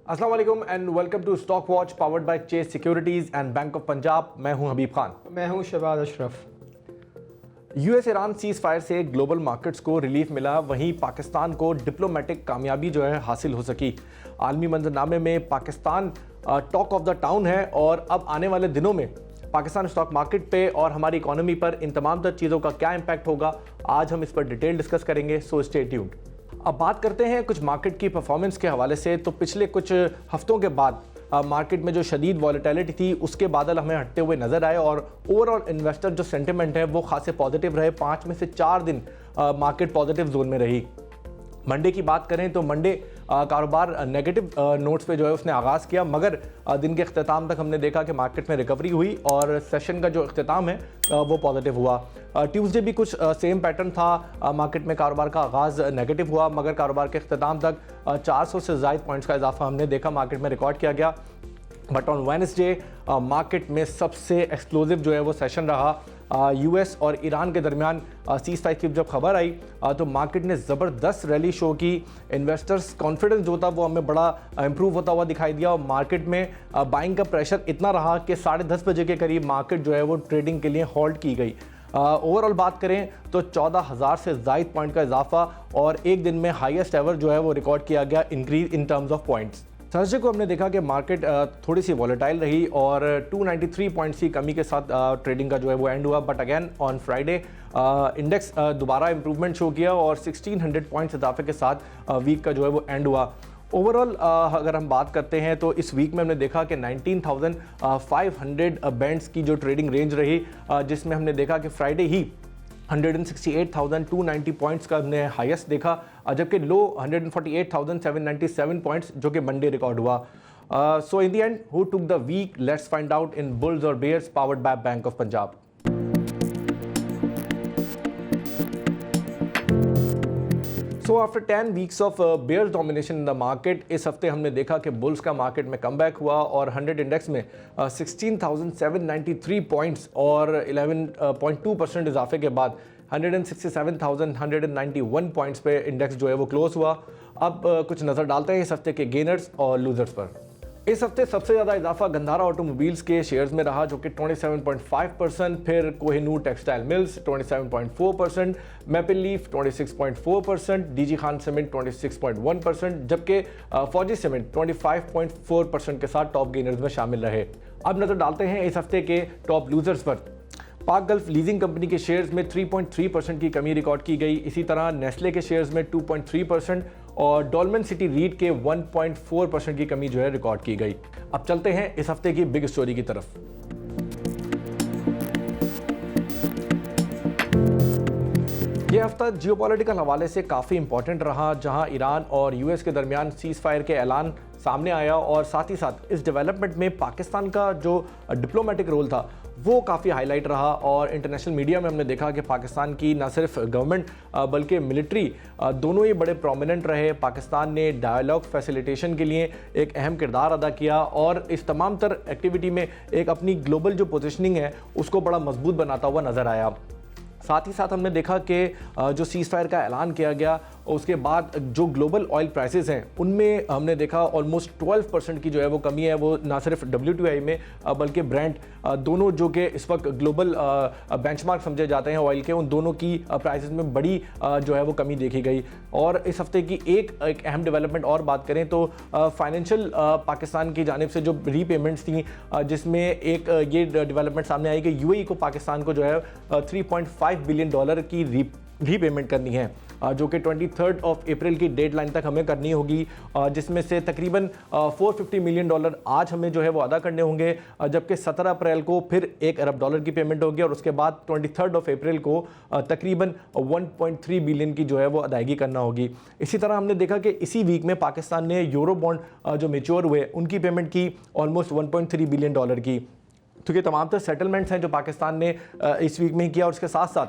अस्सलाम वालेकुम and welcome to stock watch powered by Chase Securities and Bank of Punjab. मैं हूं हबीब खान। मैं हूं Shahbaz Ashraf. US Iran cease fire से ग्लोबल मार्केट्स को रिलीफ मिला, वहीं पाकिस्तान को डिप्लोमेटिक कामयाबी जो है हासिल हो सकी। आलमी मंजरनामे में Pakistan talk of the town है और अब आने वाले दिनों में पाकिस्तान स्टॉक मार्केट पे और हमारी इकोनॉमी पर इन तमाम तर चीज़ों का क्या इम्पैक्ट होगा, आज हम इस पर डिटेल डिस्कस करेंगे, सो स्टे ट्यून्ड। अब बात करते हैं कुछ मार्केट की परफॉर्मेंस के हवाले से। तो पिछले कुछ हफ्तों के बाद मार्केट में जो शदीद वॉलेटिलिटी थी उसके बादल हमें हटते हुए नजर आए और ओवरऑल इन्वेस्टर जो सेंटिमेंट है वो खासे पॉजिटिव रहे। 5 में से 4 दिन मार्केट पॉजिटिव जोन में रही। मंडे की बात करें तो मंडे कारोबार नेगेटिव नोट्स पे जो है उसने आगाज़ किया, मगर दिन के अख्ताम तक हमने देखा कि मार्केट में रिकवरी हुई और सेशन का जो अख्ताम है वो पॉजिटिव हुआ। ट्यूसडे भी कुछ सेम पैटर्न था, मार्केट में कारोबार का आगाज़ नेगेटिव हुआ, मगर कारोबार के अख्ताम तक 400 से ज़ायद पॉइंट्स का इजाफा हमने देखा मार्केट में रिकॉर्ड किया गया। बट ऑन वेडनेसडे मार्केट में सबसे एक्सप्लोजिव जो है वो सेशन रहा। यूएस और ईरान के दरमियान सीज फायर की जब खबर आई तो मार्केट ने ज़बरदस्त रैली शो की। इन्वेस्टर्स कॉन्फिडेंस जो था वो हमें बड़ा इंप्रूव होता हुआ दिखाई दिया और मार्केट में बाइंग का प्रेशर इतना रहा कि 10:30 बजे के करीब मार्केट जो है वो ट्रेडिंग के लिए होल्ड की गई। ओवरऑल बात करें तो 14,000 से ज़ायद पॉइंट का इजाफा और एक दिन में हाईएस्ट एवर जो है वो रिकॉर्ड किया गया increase in terms of points. Thursday को हमने देखा कि मार्केट थोड़ी सी वॉलेटाइल रही और 293 पॉइंट्स की कमी के साथ ट्रेडिंग का जो है वो एंड हुआ। But again on Friday index दोबारा इंप्रूवमेंट शो किया और 1600 पॉइंट्स इजाफे के साथ वीक का जो है वो एंड हुआ। ओवरऑल अगर हम बात करते हैं तो इस वीक में हमने देखा कि 19,500 बैंड्स की जो ट्रेडिंग रेंज रही, जिसमें हमने देखा कि फ्राइडे ही 168,290 पॉइंट्स का हमने हाईएस्ट देखा, जबकि लो 148,797 पॉइंट्स जो कि मंडे रिकॉर्ड हुआ। So in the end who took the week, let's find out in bulls और bears powered by Bank of Punjab. So after 10 weeks of bears domination in the market, इस हफ्ते हमने देखा कि बुल्स का मार्केट में comeback हुआ और 100 इंडेक्स में 16,793 पॉइंट्स और 11.2% इजाफे के बाद 167,191 पॉइंट्स पे इंडेक्स जो है वो क्लोज हुआ। अब कुछ नज़र डालते हैं इस हफ्ते के गेनर्स और लूजर्स पर। इस हफ्ते सबसे ज़्यादा इजाफा गंधारा ऑटोमोबाइल्स के शेयर्स में रहा जो कि 27.5%, फिर Kohinoor textile mills 27.4%, maple leaf 26.4%, DG Khan cement 26.1%, जबकि फौजी सीमेंट 25.4% के साथ टॉप गेनर्स में शामिल रहे। अब नज़र डालते हैं इस हफ्ते के टॉप लूजर्स पर। पाक गल्फ लीजिंग कंपनी के शेयर्स में 3.3% की कमी रिकॉर्ड की गई। इसी तरह नेस्ले के शेयर्स में 2.3% और डॉलमेन सिटी रीट के 1.4% की कमी जो है रिकॉर्ड की गई। अब चलते हैं इस हफ्ते की बिग स्टोरी की तरफ। ये हफ्ता जियोपॉलिटिकल हवाले से काफ़ी इंपॉर्टेंट रहा, जहां ईरान और यूएस के दरमियान सीज फायर के ऐलान सामने आया और साथ ही साथ इस डेवलपमेंट में पाकिस्तान का जो डिप्लोमेटिक रोल था वो काफ़ी हाईलाइट रहा। और इंटरनेशनल मीडिया में हमने देखा कि पाकिस्तान की न सिर्फ गवर्नमेंट बल्कि मिलिट्री दोनों ही बड़े प्रोमिनेंट रहे। पाकिस्तान ने डायलॉग फैसिलिटेशन के लिए एक अहम किरदार अदा किया और इस तमाम तर एक्टिविटी में एक अपनी ग्लोबल जो पोजिशनिंग है उसको बड़ा मजबूत बनाता हुआ नज़र आया। साथ ही साथ हमने देखा कि जो सीज फायर का ऐलान किया गया उसके बाद जो ग्लोबल ऑयल प्राइसेस हैं उनमें हमने देखा ऑलमोस्ट 12% की जो है वो कमी है। वो ना सिर्फ WTI में बल्कि ब्रेंट दोनों जो कि इस वक्त ग्लोबल बेंचमार्क समझे जाते हैं ऑयल के, उन दोनों की प्राइसेस में बड़ी जो है वो कमी देखी गई। और इस हफ्ते की एक अहम डेवलपमेंट और बात करें तो फाइनेंशियल पाकिस्तान की जानिब से जो रीपेमेंट्स थी, जिसमें एक ये डेवलपमेंट सामने आई कि UAE को पाकिस्तान को जो है $3.5 बिलियन की रीपेमेंट करनी है, जो कि 23 अप्रैल की डेडलाइन तक हमें करनी होगी, जिसमें से तकरीबन $450 मिलियन आज हमें जो है वो अदा करने होंगे, जबकि 17 अप्रैल को फिर $1 अरब की पेमेंट होगी और उसके बाद 23 अप्रैल को तकरीबन 1.3 बिलियन की जो है वो अदायगी करना होगी। इसी तरह हमने देखा कि इसी वीक में पाकिस्तान ने यूरो बॉन्ड जो मेच्योर हुए उनकी पेमेंट की ऑलमोस्ट $1.3 बिलियन की। तो ये तमाम तर सेटलमेंट्स हैं जो पाकिस्तान ने इस वीक में किया और उसके साथ साथ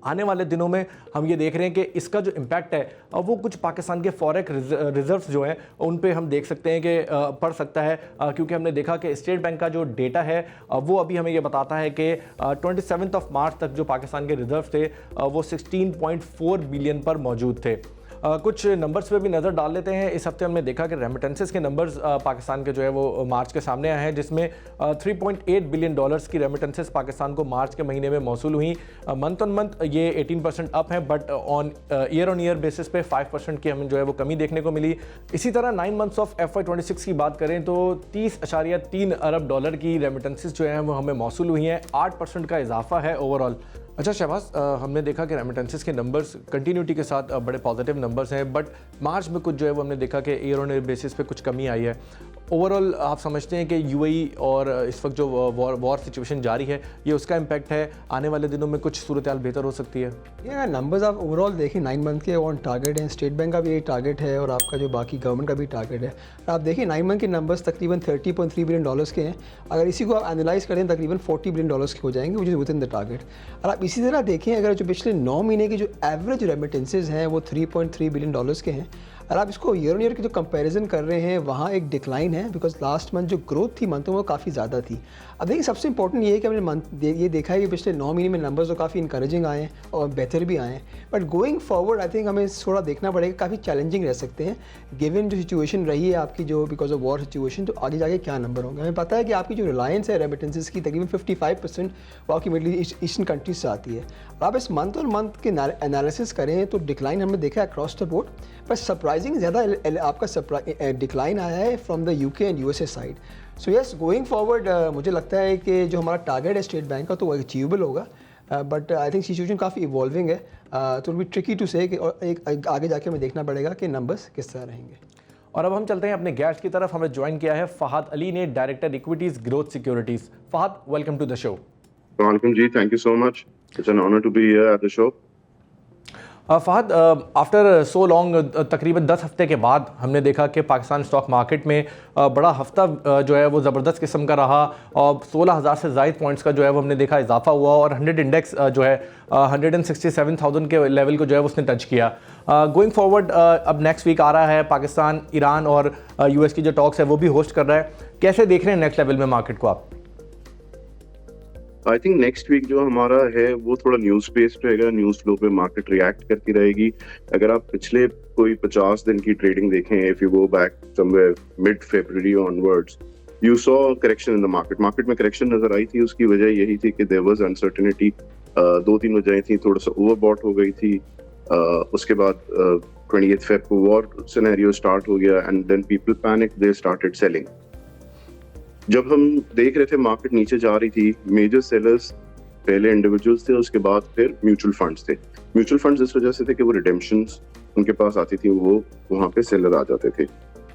आने वाले दिनों में हम ये देख रहे हैं कि इसका जो इम्पैक्ट है वो कुछ पाकिस्तान के फॉरेक्स रिजर्व्स जो हैं उन पे हम देख सकते हैं कि पड़ सकता है, क्योंकि हमने देखा कि स्टेट बैंक का जो डेटा है वो अभी हमें ये बताता है कि 27 मार्च तक जो पाकिस्तान के रिजर्व थे वो 16.4 बिलियन पर मौजूद थे। कुछ नंबर्स पे भी नज़र डाल लेते हैं। इस हफ्ते हमने देखा कि रेमिटेंसेस के नंबर्स पाकिस्तान के जो है वो मार्च के सामने आए हैं, जिसमें 3.8 बिलियन डॉलर्स की रेमिटेंसेस पाकिस्तान को मार्च के महीने में मौसूल हुई। मंथ ऑन मंथ ये 18% अप है, बट ऑन ईयर बेसिस पे 5% की हमें जो है वो कमी देखने को मिली। इसी तरह 9 मंथ्स ऑफ FY26 की बात करें तो 30.3 अरब डॉलर की रेमिटेंसेस जो हैं वो हमें मौसूल हुई हैं, 8% का इजाफा है ओवरऑल। अच्छा शहबाज, हमने देखा कि रेमिटेंसेस के नंबर्स कंटिन्यूटी के साथ बड़े पॉजिटिव नंबर्स हैं, बट मार्च में कुछ जो है वो हमने देखा कि ईयर ऑन ईयर बेसिस पे कुछ कमी आई है। ओवरऑल आप समझते हैं कि UAE और इस वक्त जो वॉर सिचुएशन जारी है, ये उसका इम्पैक्ट है, आने वाले दिनों में कुछ सूरत हाल बेहतर हो सकती है? ये नंबर्स आप ओवरऑल देखें 9 मंथ के ऑन टारगेट हैं, स्टेट बैंक का भी यही टारगेट है और आपका जो बाकी गवर्नमेंट का भी टारगेट है। आप देखिए 9 मंथ के नंबर्स तकरीबन 30.3 बिलियन डॉलर्स के हैं। अगर इसी को आप एनालाइज करें तकरीबन 40 बिलियन डॉलर्स के हो जाएंगे, which is with in the target. और आप इसी तरह देखें, अगर जो पिछले 9 महीने के जो एवरेज रेमिटेंसेज हैं वो 3.3 बिलियन डॉलर्स के हैं। और आप इसको ईयर ऑन ईयर की जो कंपैरिजन कर रहे हैं वहाँ एक डिक्लाइन है, बिकॉज लास्ट मंथ जो ग्रोथ थी मंथों में वो काफ़ी ज़्यादा थी। अब देखिए सबसे इंपॉर्टेंट ये है कि हमने ये देखा है कि पिछले 9 महीने में नंबर्स तो काफ़ी इंकरेजिंग आए हैं और बेहतर भी आए हैं, but going forward I think हमें थोड़ा देखना पड़ेगा, काफ़ी चैलेंजिंग रह सकते हैं गिवन जो सिचुएशन रही है आपकी जो बिकॉज ऑफ वॉर सिचुएशन। तो आगे जाके क्या नंबर होंगे? हमें पता है कि आपकी जो रिलायंस है रेमिटेंसेस की तकरीबन 55% वो आपकी मिडल ईस्टर्न कंट्रीज से आती है। और आप इस मंथ और मंथ के एनालिसिस करें तो डिक्लाइन हमने देखा है अक्रॉस द बोर्ड, पर सरप्राइजिंग ज़्यादा आपका डिक्लाइन आया है from the UK and USA side. So yes, going forward मुझे लगता है कि जो हमारा टारगेट है स्टेट बैंक का तो वो अचीवेबल होगा, बट आई थिंक सिचुएशन काफ़ी इवॉल्विंग है, तो विल बी ट्रिकी टू से कि एक आगे जाके हमें देखना पड़ेगा कि नंबर्स किस तरह रहेंगे। और अब हम चलते हैं अपने गेस्ट की तरफ। हमें ज्वाइन किया है फ़हाद अली ने, director equities growth securities. Fahad, welcome to the show. Welcome ji, thank you so much, it's an honour to be here at the show. Fahad, after so long, तकरीबन 10 हफ्ते के बाद हमने देखा कि पाकिस्तान स्टॉक मार्केट में बड़ा हफ्ता जो है वो ज़बरदस्त किस्म का रहा और 16,000 से ज़ायद पॉइंट्स का जो है वो हमने देखा इजाफा हुआ और 100 इंडेक्स जो है 167,000 के लेवल को जो है उसने टच किया। गोइंग फॉरवर्ड अब नेक्स्ट वीक आ रहा है, पाकिस्तान, ईरान और US की जो टॉक्स है वो भी होस्ट कर रहा है। कैसे देख रहे हैं नेक्स्ट लेवल में मार्केट को आप? आई थिंक नेक्स्ट वीक जो हमारा है वो थोड़ा न्यूज बेस्ड रहेगा, न्यूज फ्लो पे मार्केट रिएक्ट करती रहेगी। अगर आप पिछले कोई 50 दिन की ट्रेडिंग देखें, if you go back somewhere mid February onwards, you saw correction in the market में करेक्शन नजर आई थी। उसकी वजह यही थी कि देयर वाज अनसर्टेनिटी, 2-3 वजहें थी। थोड़ा सा ओवरबॉट हो गई थी, उसके बाद 28 फेब को वॉर सिनेरियो स्टार्ट हो गया and then people panic, they started selling. जब हम देख रहे थे मार्केट नीचे जा रही थी, मेजर सेलर्स पहले इंडिविजुअल्स थे, उसके बाद फिर म्यूचुअल फंड्स थे। म्यूचुअल फंड्स इस वजह से थे कि वो रिडेम्पशंस उनके पास आती थी, वो वहां पे सेलर आ जाते थे।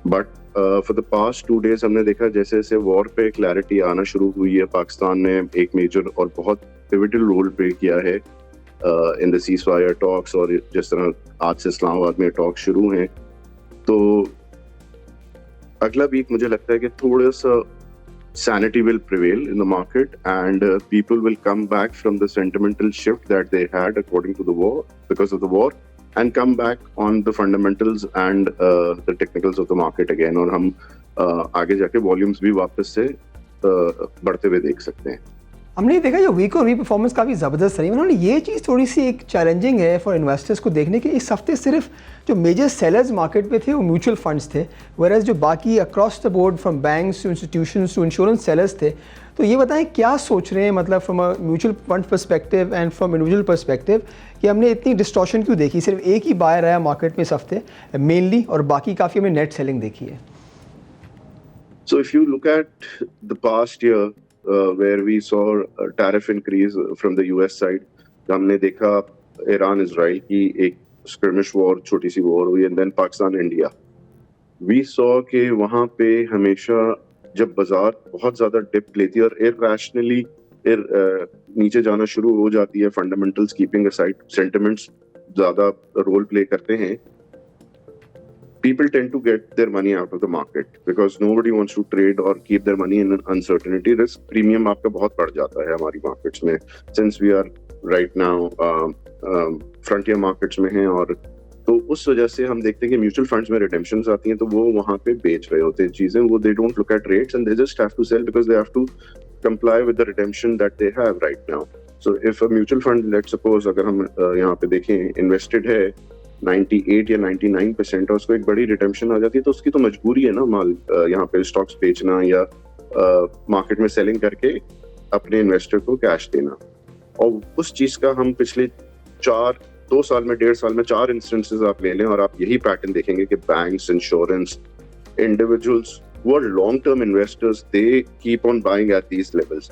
But for the past 2 days हमने देखा जैसे जैसे वॉर पे क्लैरिटी आना शुरू हुई है, पाकिस्तान ने एक मेजर और बहुत पिवटल रोल प्ले किया है इन द सीज़फायर टॉक्स, और जिस तरह आज से इस्लामाबाद में टॉक शुरू हैं, तो अगला वीक मुझे लगता है कि थोड़ा सा sanity will prevail in the market and people will come back from the sentimental shift that they had according to the war, because of the war, and come back on the fundamentals and the technicals of the market again, और हम आगे जाके volumes भी वापस से बढ़ते हुए देख सकते हैं। हमने देखा जो वीक और वी परफॉर्मेंस काफ़ी ज़बरदस्त रही। उन्होंने ये चीज़ थोड़ी सी एक चैलेंजिंग है फॉर इन्वेस्टर्स को देखने के, इस हफ्ते सिर्फ जो मेजर सेलर्स मार्केट पे थे वो म्यूचुअल फंड्स थे, वेयरएज़ जो बाकी across the board from banks to institutions to insurance sellers थे। तो ये बताएं क्या सोच रहे हैं, मतलब from a mutual fund perspective and from individual perspective, कि हमने इतनी डिस्टॉर्शन क्यों देखी? सिर्फ एक ही बायर आया मार्केट में इस हफ्ते मेनली, और बाकी काफ़ी हमने नेट सेलिंग देखी है। So if you look at the past year, where we saw a tariff increase from the US side, हमने देखा ईरान इजराइल की एक स्क्रिमिश वॉर, छोटी सी वॉर हुई, and then Pakistan India. We saw कि वहाँ पे हमेशा जब बाजार बहुत ज्यादा डिप लेती है और इरैशनली नीचे जाना शुरू हो जाती है, फंडामेंटल्स कीपिंग असाइड, सेंटिमेंट्स ज्यादा रोल प्ले करते हैं, people tend to get their money out of the market because nobody wants to trade or keep their money in an uncertainty. Risk premium आपका बहुत बढ़ जाता है हमारी मार्केट्स में, since we are right now frontier markets में हैं, और तो उस वजह से हम देखते हैं कि म्यूचुअल फंड्स में रिडेम्पशंस आती हैं तो वो वहाँ पे बेच रहे होते हैं चीजें, वो they don't look at rates and they just have to sell because they have to comply with the redemption that they have right now. So if a mutual fund, let's suppose अगर हम यहाँ पे देखें invested है 98 या 99% और उसको एक बड़ी रिडेम्पशन आ जाती है, तो उसकी तो मजबूरी है ना माल यहाँ पे स्टॉक्स बेचना या मार्केट में सेलिंग करके अपने इन्वेस्टर को कैश देना। और उस चीज का हम पिछले 2 साल में 1.5 साल में 4 इंस्टेंसेस आप ले लें और आप यही पैटर्न देखेंगे कि banks, insurance, individuals who are long-term investors, they keep on buying at these levels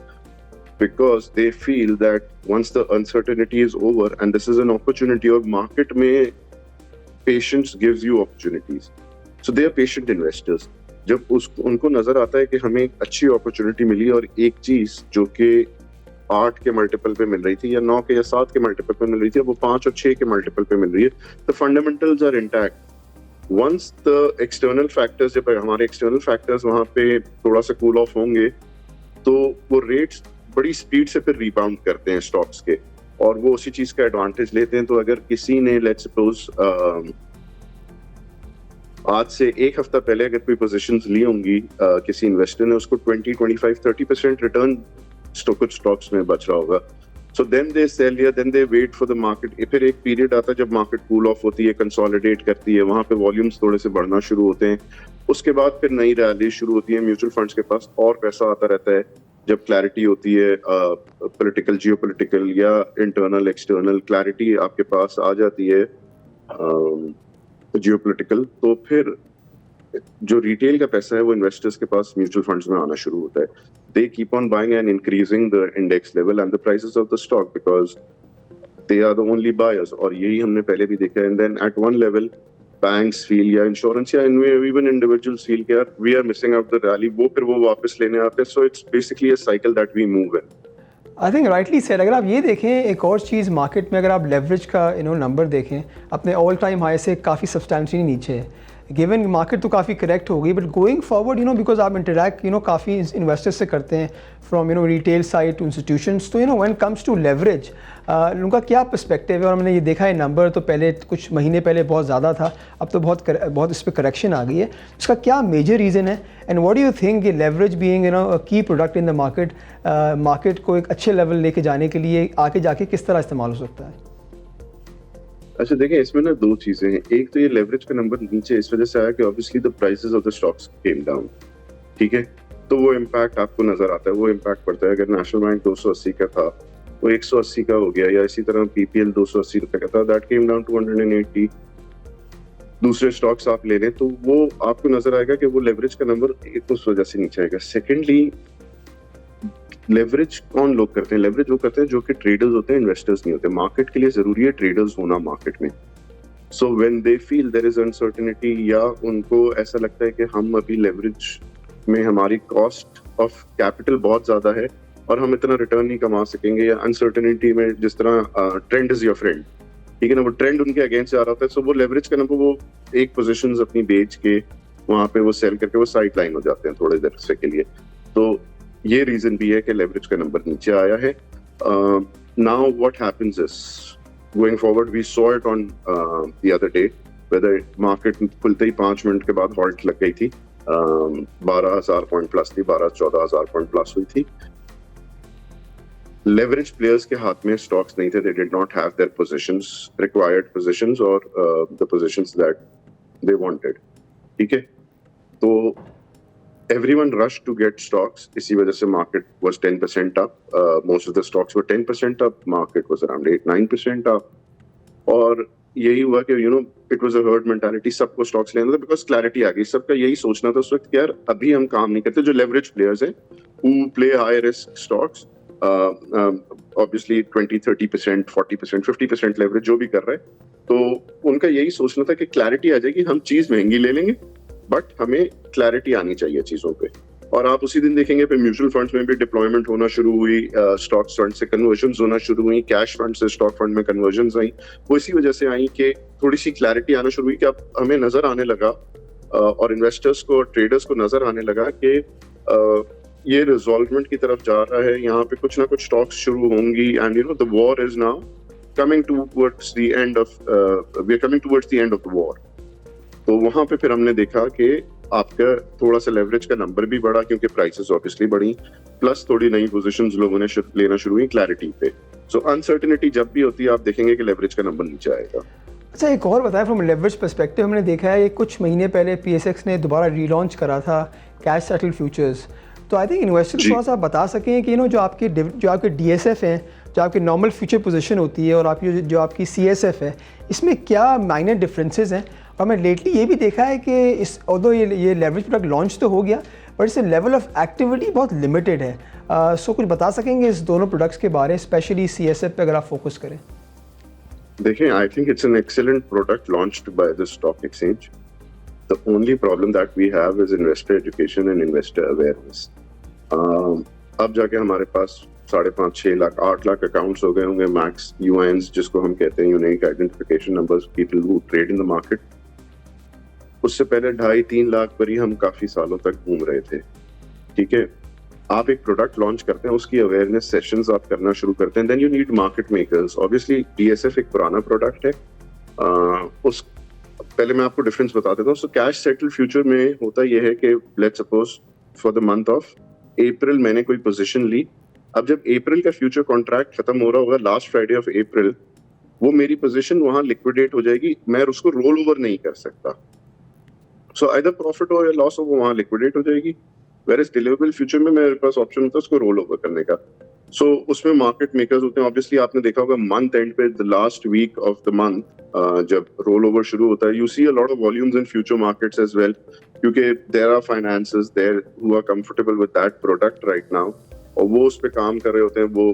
because they feel that once the uncertainty is over and this is an opportunity, or market में patience gives you opportunities, so they are patient investors. जब उनको नजर आता है कि हमें एक अच्छी अपॉर्चुनिटी मिली और एक चीज जो कि 8 के मल्टीपल पे मिल रही थी या 9 के या 7 के मल्टीपल पे मिल रही थी, वो 5 और 6 के मल्टीपल पे मिल रही है, the fundamentals are intact. Once the external factors, जब हमारे external factors वहाँ पे थोड़ा सा कूल ऑफ होंगे, तो वो रेट्स बड़ी स्पीड से फिर रिबाउंड करते हैं स्टॉक्स के, और वो उसी चीज का एडवांटेज लेते हैं। तो अगर किसी ने लेट्स सपोज आज से 1 हफ्ता पहले अगर कोई पोजीशंस ली होंगी किसी इन्वेस्टर ने, उसको 20, 25, 30% रिटर्न कुछ स्टॉक्स में बच रहा होगा, so then they sell या then they wait for the market। फिर एक पीरियड आता है जब मार्केट कूल ऑफ होती है, कंसोलिडेट करती है, वहां पे वॉल्यूम्स थोड़े से बढ़ना शुरू होते हैं, उसके बाद फिर नई रैली शुरू होती है, म्यूचुअल फंड्स के पास और पैसा आता रहता है जब क्लैरिटी होती है, पॉलिटिकल, जियोपॉलिटिकल या इंटरनल एक्सटर्नल क्लैरिटी आपके पास आ जाती है, जियोपॉलिटिकल, तो फिर जो रिटेल का पैसा है वो इन्वेस्टर्स के पास म्यूचुअल फंड्स में आना शुरू होता है। They keep on buying and increasing the index level and the prices of the stock because they are the only buyers, और यही हमने पहले भी देखा है। And then at one level banks feel या insurance या even individuals feel कि यार we are missing out the rally, वो फिर वो वापस लेने आते हैं। So it's basically a cycle that we move in. I think rightly said. अगर आप ये देखें एक और चीज़ मार्केट में, अगर आप लेवरेज का नंबर देखें, अपने ऑल टाइम हाई से काफ़ी सब्सटेंशियली नीचे है। गिवन मार्केट तो काफ़ी करेक्ट हो गई, बट गोइंग फॉरवर्ड बिकॉज आप इंटरेक्ट काफ़ी इन्वेस्टर्स से करते हैं from retail side to institutions, तो व्हेन कम्स टू लेवरेज उनका क्या पर्सपेक्टिव है? और हमने ये देखा है नंबर तो पहले कुछ महीने पहले बहुत ज़्यादा था, अब तो बहुत इस पर करेक्शन आ गई है। उसका क्या मेजर रीज़न है and what do you think कि लेवरेज बीइंग की product in the market, market को एक अच्छे लेवल लेके जाने के लिए आगे जाके किस तरह इस्तेमाल हो सकता है? अच्छा देखिए, इसमें ना 2 चीजें हैं। एक तो ये लेवरेज का नंबर नीचे इस वजह से आया कि obviously the prices of the stocks came down, ठीक है, तो वो इम्पैक्ट आपको नजर आता है, वो इम्पैक्ट पड़ता है। अगर नेशनल बैंक 280 का था वो 180 का हो गया, या इसी तरह पीपीएल 280 रुपए का था, दैट केम डाउन टू 180। दूसरे स्टॉक्स आप ले लें तो वो आपको नजर आएगा कि वो लेवरेज का नंबर उस वजह से नीचे आएगा। सेकेंडली, लेवरेज कौन लोग करते हैं? लेवरेज वो करते हैं जो कि ट्रेडर्स होते हैं, इन्वेस्टर्स नहीं होते। मार्केट के लिए जरूरी है ट्रेडर्स होना मार्केट में। So when they feel there is uncertainty, या उनको ऐसा लगता है कि हम अभी लेवरेज में हमारी कॉस्ट ऑफ कैपिटल बहुत ज्यादा है और हम इतना रिटर्न नहीं कमा सकेंगे, या अनसर्टेनिटी में जिस तरह ट्रेंड इज योर फ्रेंड, ठीक है ना, वो ट्रेंड उनके अगेंस्ट जा रहा होता है, सो वो लेवरेज का नंबर वो एक पोजीशंस अपनी बेच के वहां पे वो सेल करके वो साइड लाइन हो जाते हैं थोड़ी देर से के लिए। तो ये रीजन भी है कि लेवरेज का नंबर नीचे आया है। Now what happens is going forward, we saw it on the other day, whether market खुलते ही 5 मिनट के बाद हॉल्ट लग गई थी, 12,000 पॉइंट प्लस थी, 12-14,000 पॉइंट प्लस हुई थी। लेवरेज प्लेयर्स के हाथ में स्टॉक्स नहीं थे, they did not have their positions, required positions और the positions that they wanted, ठीक है। तो everyone rushed to get stocks, इसी वजह से market was 10% up, most of the stocks were 10% up, market was around 8-9% up, और यही हुआ कि it was a herd mentality, सबको stocks लेना था because clarity आ गई, सबका यही सोचना था उस वक्त कि यार अभी हम काम नहीं करते। जो leverage players हैं who play high risk stocks, obviously 20-30%, 40%, 50% leverage जो भी कर रहा है, तो उनका यही सोचना था कि clarity आ जाएगी, हम चीज महंगी ले लेंगे बट हमें क्लैरिटी आनी चाहिए चीजों पे। और आप उसी दिन देखेंगे फिर म्यूचुअल फंड्स में भी डिप्लॉयमेंट होना शुरू हुई, स्टॉक फंड से कन्वर्जन्स होना शुरू हुई, कैश फंड से स्टॉक फंड में कन्वर्जन्स आई। वो इसी वजह से आई कि थोड़ी सी क्लैरिटी आना शुरू हुई कि अब हमें नजर आने लगा और इन्वेस्टर्स को, ट्रेडर्स को नजर आने लगा कि ये रिजॉल्वमेंट की तरफ जा रहा है, यहाँ पे कुछ ना कुछ स्टॉक्स शुरू होंगी, and the war is now coming towards the end of, we are coming towards the end of the war. तो वहां पे फिर हमने देखा कि आपका थोड़ा सा लेवरेज का नंबर भी बढ़ा क्योंकि प्राइसेस ऑब्वियसली बढ़ी, प्लस थोड़ी नई पोजीशंस लोगों ने लेना शुरू हुई क्लैरिटी पे। सो अनसर्टेनिटी जब भी होती है आप देखेंगे कि लेवरेज का नंबर नीचे आएगा। अच्छा, एक और बताएं फ्रॉम लेवरेज पर्सपेक्टिव, हमने देखा है ये कुछ महीने पहले PSX ने दोबारा रीलॉन्च करा था कैश सेटल फ्यूचर्स। तो आई थिंक इन्वेस्टर्स जी। थोड़ा सा बता सकें कि जो आपके DSF हैं, जो आपकी नॉर्मल फ्यूचर पोजीशन होती है और आपकी जो आपकी CSF है, इसमें क्या माइनर डिफरेंसेस हैं। और मैं लेटली ये भी देखा है कि इस ऑल्दो ये लेवरेज प्रोडक्ट लॉन्च तो हो गया, बट इससे लेवल ऑफ एक्टिविटी बहुत लिमिटेड है। सो कुछ बता सकेंगे इस दोनों प्रोडक्ट्स के बारे में, स्पेशली CSF पे अगर आप फोकस करें। देखिए, I think it's an excellent product launched by the stock exchange. The only problem that we have is investor education and investor awareness. अब जाके हमारे पास 5.5-6 लाख 8 लाख अकाउंट्स हो गए होंगे मैक्स, यूआईएन्स जिसको हम कहते हैं, unique identification numbers, people who trade in the market. उससे पहले 2.5-3 लाख पर ही हम काफी सालों तक घूम रहे थे। ठीक है, आप एक प्रोडक्ट लॉन्च करते हैं, उसकी अवेयरनेस सेशंस आप करना शुरू करते हैं, then you need market makers. Obviously DSF एक पुराना प्रोडक्ट है। उस पहले मैं आपको डिफरेंस बता देता हूँ। सो कैश सेटल फ्यूचर में होता यह है कि let's suppose for the month of April मैंने कोई पोजीशन ली। अब जब अप्रैल का फ्यूचर कॉन्ट्रैक्ट खत्म हो रहा होगा लास्ट फ्राइडे ऑफ अप्रैल, वो मेरी पोजीशन वहां लिक्विडेट हो जाएगी, मैं उसको रोल ओवर नहीं कर सकता। सो आइदर प्रॉफिट हो या लॉस हो, वो वहां लिक्विडेट हो जाएगी। वेयरएज डिलीवरेबल फ्यूचर में मेरे पास ऑप्शन होता है उसको रोल ओवर करने का। सो उसमें मार्केट मेकर्स होते हैं। ऑब्वियसली आपने देखा होगा मंथ एंड पे, the last week of the month, जब रोल ओवर शुरू होता है, you see a lot of volumes in future markets as well, क्योंकि there are financers there who are comfortable with that product right now, और वो उस पे काम कर रहे होते हैं। वो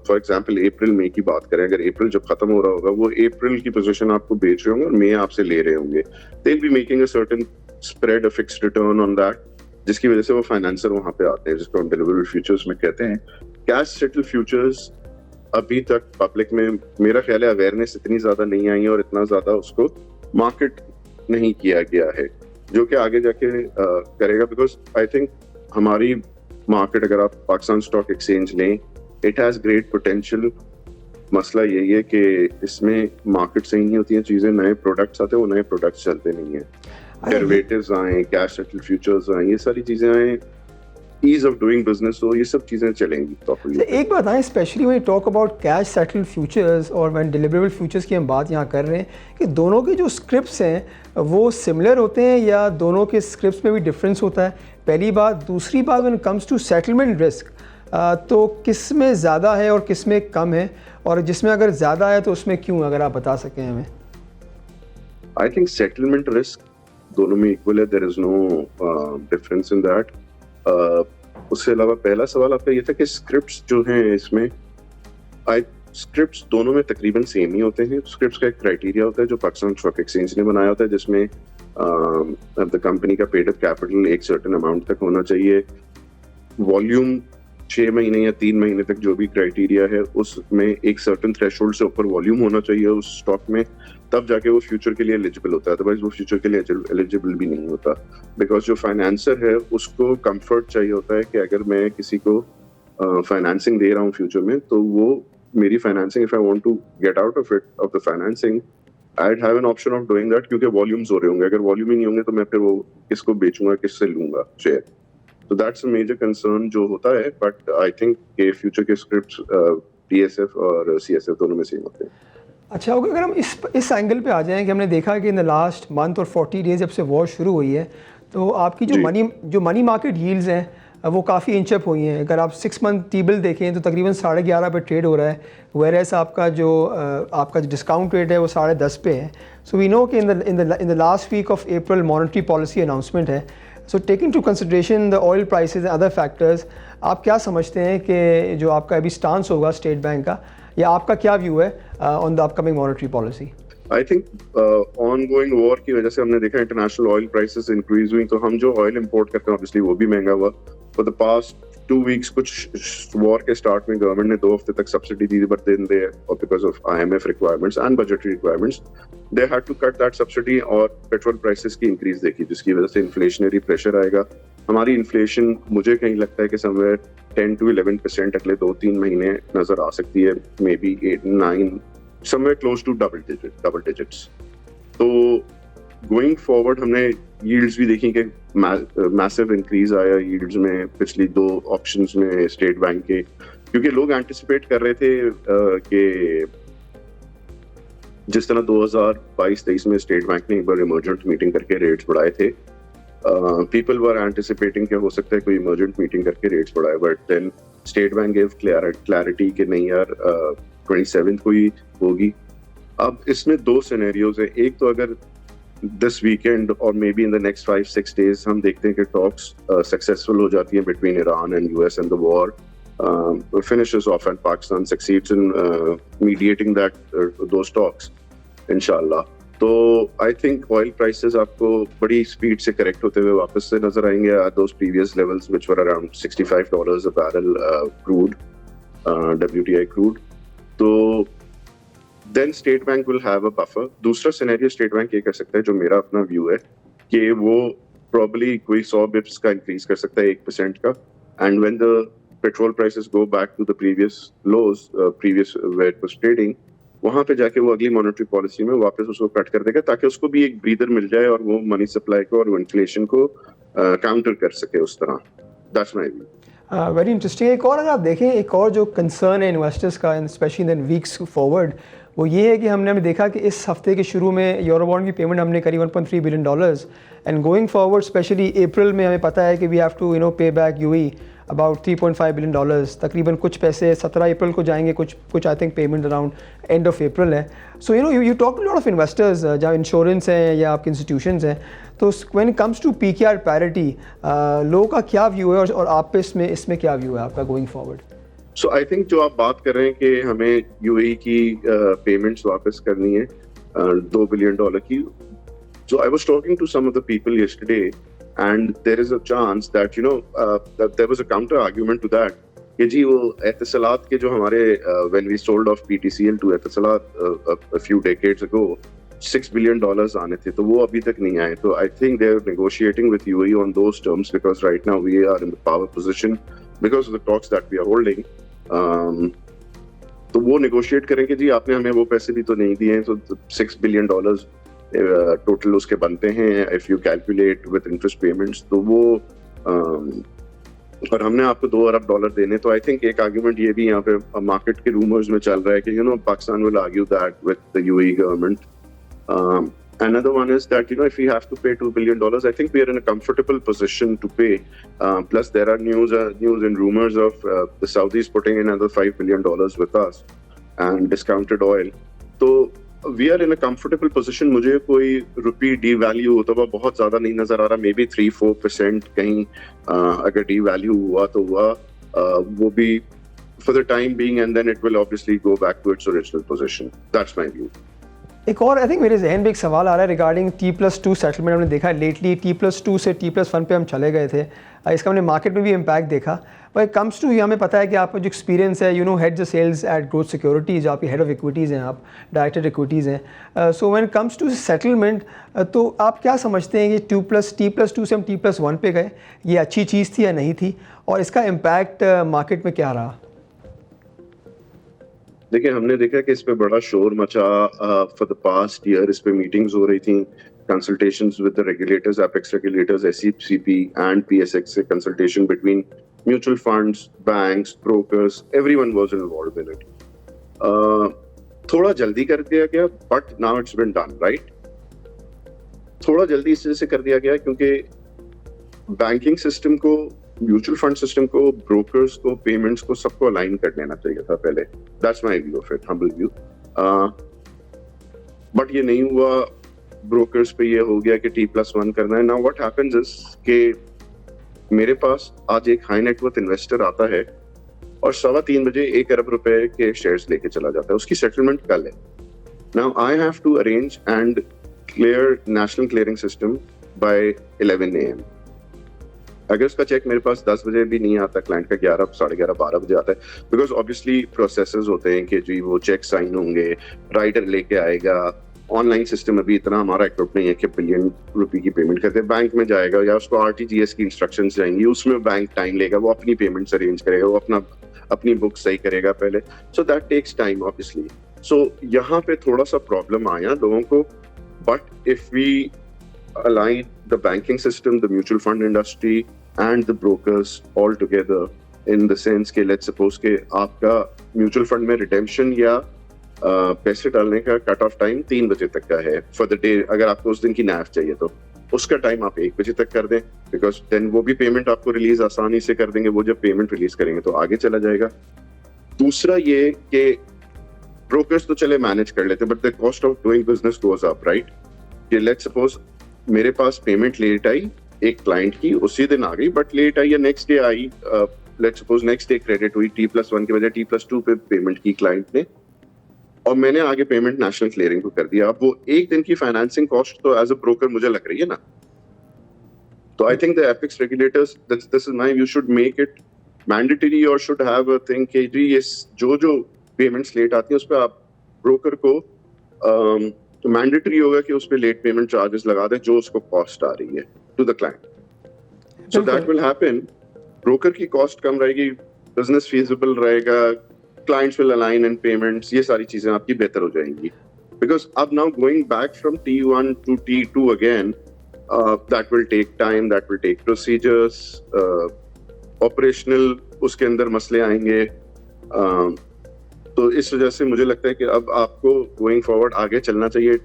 फॉर एग्जांपल अप्रैल मई की बात करें, अगर अप्रैल जब खत्म हो रहा होगा, वो अप्रैल की पोजीशन आपको बेच रहे होंगे और मई आपसे ले रहे होंगे। They will be making a certain spread, a fixed return on that, जिसकी वजह से वो फाइनेंसर वहां पे आते हैं, जिसको हम डिलीवरेबल फ्यूचर्स में कहते हैं। कैश सेटल फ्यूचर्स अभी तक पब्लिक में मेरा ख्याल है अवेयरनेस इतनी ज्यादा नहीं आई है और इतना ज्यादा उसको मार्केट नहीं किया गया है, जो कि आगे जाके करेगा। बिकॉज आई थिंक हमारी मार्केट, अगर आप पाकिस्तान स्टॉक एक्सचेंज लें, इट हैज ग्रेट पोटेंशियल। मसला यही है कि इसमें मार्केट सही नहीं होती हैं चीजें, नए प्रोडक्ट्स आते हैं, वो नए प्रोडक्ट्स चलते नहीं है। डेरिवेटिव्स आए, कैश सेटल फ्यूचर्स आए, ये सारी चीजें आए, ईज ऑफ डूइंग बिजनेस हो, ये सब चीजें चलेंगी प्रॉपर्ली। एक बात आए, specially when talk about cash settle futures और व्हेन डिलीवरेबल फ्यूचर्स की हम बात यहाँ कर रहे हैं, कि दोनों के जो स्क्रिप्ट्स हैं वो सिमिलर होते हैं या दोनों के स्क्रिप्ट्स में भी डिफरेंस होता है, पहली बात। दूसरी बात, when it comes to settlement risk, तो किस में ज़्यादा है और किस में कम है, और जिसमें अगर ज़्यादा है तो उसमें क्यों, अगर आप बता सकें हमें। आई थिंक सेटलमेंट रिस्क दोनों में इक्वल है, there is no difference in that. उससे अलावा पहला सवाल आपका ये था कि स्क्रिप्ट्स जो हैं इसमें, स्क्रिप्ट्स दोनों में तकरीबन सेम ही होते हैं। स्क्रिप्ट्स का एक क्राइटेरिया होता है जो पाकिस्तान स्टॉक एक्सचेंज ने बनाया होता है, जिसमें द कंपनी का पेड अप कैपिटल एक सर्टेन अमाउंट तक होना चाहिए, वॉल्यूम 6 महीने या 3 महीने तक जो भी क्राइटेरिया है, उसमें एक सर्टेन थ्रेशोल्ड से ऊपर वॉल्यूम होना चाहिए उस स्टॉक में, तब जाके वो फ्यूचर के लिए एलिजिबल होता है। अदरवाइज वो फ्यूचर के लिए एलिजिबल भी नहीं होता, बिकॉज जो फाइनेंसर है उसको कंफर्ट चाहिए होता है कि अगर मैं किसी को फाइनेंसिंग दे रहा हूँ फ्यूचर में, तो वो मेरी financing, if I want to get out of the financing, I'd have an option of doing that, क्योंकि वॉल्यूम्स हो रहे होंगे। अगर वॉल्यूम ही नहीं होंगे तो मैं फिर वो किसको बेचूंगा, किससे लूंगा शेयर। तो दैट्स अ मेजर कंसर्न जो होता है। बट आई थिंक के फ्यूचर के स्क्रिप्ट्स DSF और CSF दोनों में सेम होते हैं। अच्छा, अगर हम इस एंगल पे आ जाएं कि हमने देखा कि इन द लास्ट मंथ और 40 डेज जब से वॉर शुरू हुई है, तो आपकी जो मनी मार्केट यील्ड्स हैं वो काफ़ी इंचअप हुई हैं। अगर आप 6 मंथ टी-बिल देखें तो तकरीबन 11.5 पे ट्रेड हो रहा है, वेयरएस आपका जो डिस्काउंट रेट है वो 10.5 पे है। सो वी नो कि in the last week of April monetary policy announcement है। So taking to consideration the oil prices and other factors, आप क्या समझते हैं कि जो आपका अभी स्टांस होगा स्टेट बैंक का, या आपका क्या व्यू है on the upcoming monetary policy? I think on going war की वजह से हमने देखा इंटरनेशनल ऑयल प्राइसेस इंक्रीज हुई, तो हम जो ऑयल इंपोर्ट करते हैं ऑब्वियसली वो भी महंगा हुआ। फॉर द पास्ट 2 वीक्स, कुछ वॉर के स्टार्ट में गवर्नमेंट ने 2 हफ्ते तक सब्सिडी दी, but then they, because of IMF requirements and budgetary requirements, they had to cut that subsidy, और पेट्रोल प्राइसेस की इंक्रीज देखी, जिसकी वजह से इन्फ्लेशनरी प्रेशर आएगा। हमारी इन्फ्लेशन मुझे कहीं लगता है कि समवेयर 10 to 11% अगले 2-3 महीने नजर आ सकती है, may be 8-9, somewhere close to double digits। तो गोइंग फॉरवर्ड हमने यील्ड्स भी देखी कि मैसिव इंक्रीज आया यील्ड्स में पिछली 2 ऑप्शंस में स्टेट बैंक के, क्योंकि लोग एंटिसिपेट कर रहे थे कि जिस तरह 2022-23 में स्टेट बैंक ने एक बार इमरजेंट मीटिंग करके रेट्स बढ़ाए थे, पीपल वर एंटिसिपेटिंग कि हो सकता है कोई इमरजेंट मीटिंग करके रेट्स बढ़ाए, but then State Bank gave clarity कि नहीं यार 27 को ही होगी। अब इसमें दो सिनेरियोज है, एक तो अगर दिस वीकेंड और may be in the next 5-6 days हम देखते हैं कि टॉक्स सक्सेसफुल हो जाती हैं between Iran and US and the war finishes off and Pakistan succeeds in mediating those talks, inshallah. तो आई थिंक ऑयल प्राइसेस आपको बड़ी स्पीड से करेक्ट होते हुए वापस से नजर आएंगे at those previous levels which were around $65 a barrel crude, WTI crude. तो then state bank will have a buffer. दूसरा सिनेरियो स्टेट बैंक ये कर सकता है, जो मेरा अपना व्यू है, कि वो probably कोई 100 बिप्स का इंक्रीज कर सकता है 1% का, and when the petrol prices go back to the previous lows, where it was trading, वहां पे जाके वो अगली मॉनेटरी पॉलिसी में वापस उसको कट कर देगा ताकि उसको भी एक ब्रीदर मिल जाए और वो मनी सप्लाई को और इन्फ्लेशन को काउंटर कर सके उस तरह। That's my view. Very interesting. एक और अगर आप देखें, एक और जो कंसर्न है इन्वेस्टर्स का, स्पेशली इन वीक्स फॉरवर्ड, वो ये है कि हमने देखा कि इस हफ्ते के शुरू में यूरो बॉन्ड की पेमेंट हमने करी $1.3 billion, and going forward specially April में हमें पता है कि we have to pay back UAE about $3.5 billion, तकरीबन कुछ पैसे 17 अप्रैल को जाएंगे, कुछ I think payment around end of April है। So you talk to lot of investors, जहाँ इंश्योरेंस हैं या आपके इंस्टीट्यूशंस हैं, तो when it comes to PKR parity, लोगों का क्या व्यू है और आप पे इसमें क्या व्यू है आपका going forward? So I think जो आप बात कर रहे हैं कि हमें यूएई की पेमेंट्स वापस करनी है $2 बिलियन की, so I was talking to some of the people yesterday, and there is a chance that that there was a counter argument to that कि जी वो एतिसलात के जो हमारे when we sold off PTCL to Etisalat a few decades ago $6 billion आने थे, तो वो अभी तक नहीं आए। तो I think they are negotiating with UAE on those terms because right now we are in the power position because of the talks that we are holding. तो वो negotiate करेंगे जी आपने हमें वो पैसे भी तो नहीं दिए हैं, तो $6 billion टोटल उसके बनते हैं if you calculate with interest payments, तो वो और हमने आपको $2 अरब देने। तो आई थिंक एक आर्गुमेंट ये भी यहाँ पे मार्केट के रूमर्स में चल रहा है कि Pakistan will argue that with the UAE government. Another one is that if we have to pay $2 billion, I think we are in a comfortable position to pay. Plus, there are news and rumors of the Saudis putting in another $5 billion with us and discounted oil. So we are in a comfortable position. मुझे कोई रुपी devalue होता हुआ बहुत ज्यादा नहीं नजर आ रहा, may be 3-4% कहीं अगर devalue हुआ तो हुआ, वो भी for the time being, and then it will obviously go back to its original position. That's my view. एक और आई थिंक मेरे जहन में एक सवाल आ रहा है रिगार्डिंग T+2 सेटलमेंट। हमने देखा लेटली T+2 से T+1 पे हम चले गए थे, इसका हमने मार्केट में भी इम्पैक्ट देखा। बट कम्स टू, हमें पता है कि आपका जो एक्सपीरियंस है, head the sales at Growth Securities, आपकी हेड ऑफ इक्विटीज़ हैं, आप डायरेक्टर इक्विटीज़ हैं। So when comes to settlement, तो आप क्या समझते हैं कि T+2 से हम T+1 पे गए, ये अच्छी चीज़ थी या नहीं थी, और इसका इम्पैक्ट मार्केट में क्या रहा? देखिए, हमने देखा कि इस पे बड़ा शोर मचा फॉर द पास्ट ईयर। इस पे मीटिंग्स हो रही थी, consultations with the regulators, apex regulators, SECP and PSX से consultation between mutual funds, banks, brokers, everyone was involved in it. थोड़ा जल्दी कर दिया गया, but now it's been done, right. थोड़ा जल्दी इससे कर दिया गया क्योंकि बैंकिंग सिस्टम को, म्यूचुअल फंड सिस्टम को, ब्रोकर्स को, पेमेंट्स को, सबको अलाइन कर लेना चाहिए था पहले। That's my view of it, humble view. But ये नहीं हुआ, ब्रोकर्स पे ये हो गया कि T+1 करना है। नाउ व्हाट हैपेंस इज कि मेरे पास आज एक हाई नेटवर्थ इन्वेस्टर आता है और 3:15 बजे $1 अरब के शेयर्स लेके चला जाता है, उसकी सेटलमेंट कल है। Now I have to arrange and clear national clearing system by 11 AM। अगर उसका चेक मेरे पास 10 बजे भी नहीं आता, क्लाइंट का 11, 11:30, 12 बजे आता है, बिकॉज ऑब्वियसली प्रोसेसेस होते हैं कि जी वो चेक साइन होंगे, राइडर लेके आएगा, ऑनलाइन सिस्टम अभी इतना हमारा इक्विप नहीं है कि बिलियन रुपए की पेमेंट करते हैं। बैंक में जाएगा या उसको RTGS की इंस्ट्रक्शंस जाएंगी, उसमें बैंक टाइम लेगा, वो अपनी पेमेंट्स अरेंज करेगा, वो अपनी बुक सही करेगा पहले, so that takes time obviously. So यहाँ पे थोड़ा सा प्रॉब्लम आया लोगों को, but if we align the banking system, the mutual fund industry and the brokers all together in the sense कि let's suppose कि आपका mutual fund में redemption या पैसे डालने का कट ऑफ टाइम 3 बजे तक का है फॉर द डे। अगर आपको उस दिन की नैफ चाहिए तो उसका टाइम आप 1 बजे तक कर दें, बिकॉज देन वो भी पेमेंट आपको रिलीज आसानी से कर देंगे। वो जब पेमेंट रिलीज करेंगे तो आगे चला जाएगा। दूसरा ये कि ब्रोकर्स तो चले मैनेज कर लेते, but the cost of doing business goes up, right? कि लेट्स सपोज मेरे पास पेमेंट लेट आई एक क्लाइंट की, उसी दिन आ गई, बट लेट आई या next day I, let's suppose next day credit हुई, T+1 की बजाय T+2 पे पेमेंट की क्लाइंट ने, और मैंने आगे पेमेंट नेशनल क्लियरिंग को कर दिया। अब वो एक दिन की फाइनेंसिंग कॉस्ट तो एज अ ब्रोकर मुझे लग रही है ना। तो I think the apex regulators, this is my view, should make it mandatory और शुड हैव अ थिंग कि जी ये जो पेमेंट्स लेट आती हैं उस पर आप ब्रोकर को तो मैंडेटरी होगा कि उस पर लेट पेमेंट चार्जेस लगा दें जो उसको कॉस्ट आ रही है to the client. So that will happen, broker की कॉस्ट कम रहेगी, बिजनेस फीजिबल रहेगा, clients will align in payments, ये सारी चीजें आपकी बेहतर हो जाएंगी। Because अब now going back from T1 to T2 again, that will take time, that will take procedures, operational उसके अंदर मसले आएंगे। तो इस वजह से मुझे लगता है कि अब आपको going forward आगे चलना चाहिए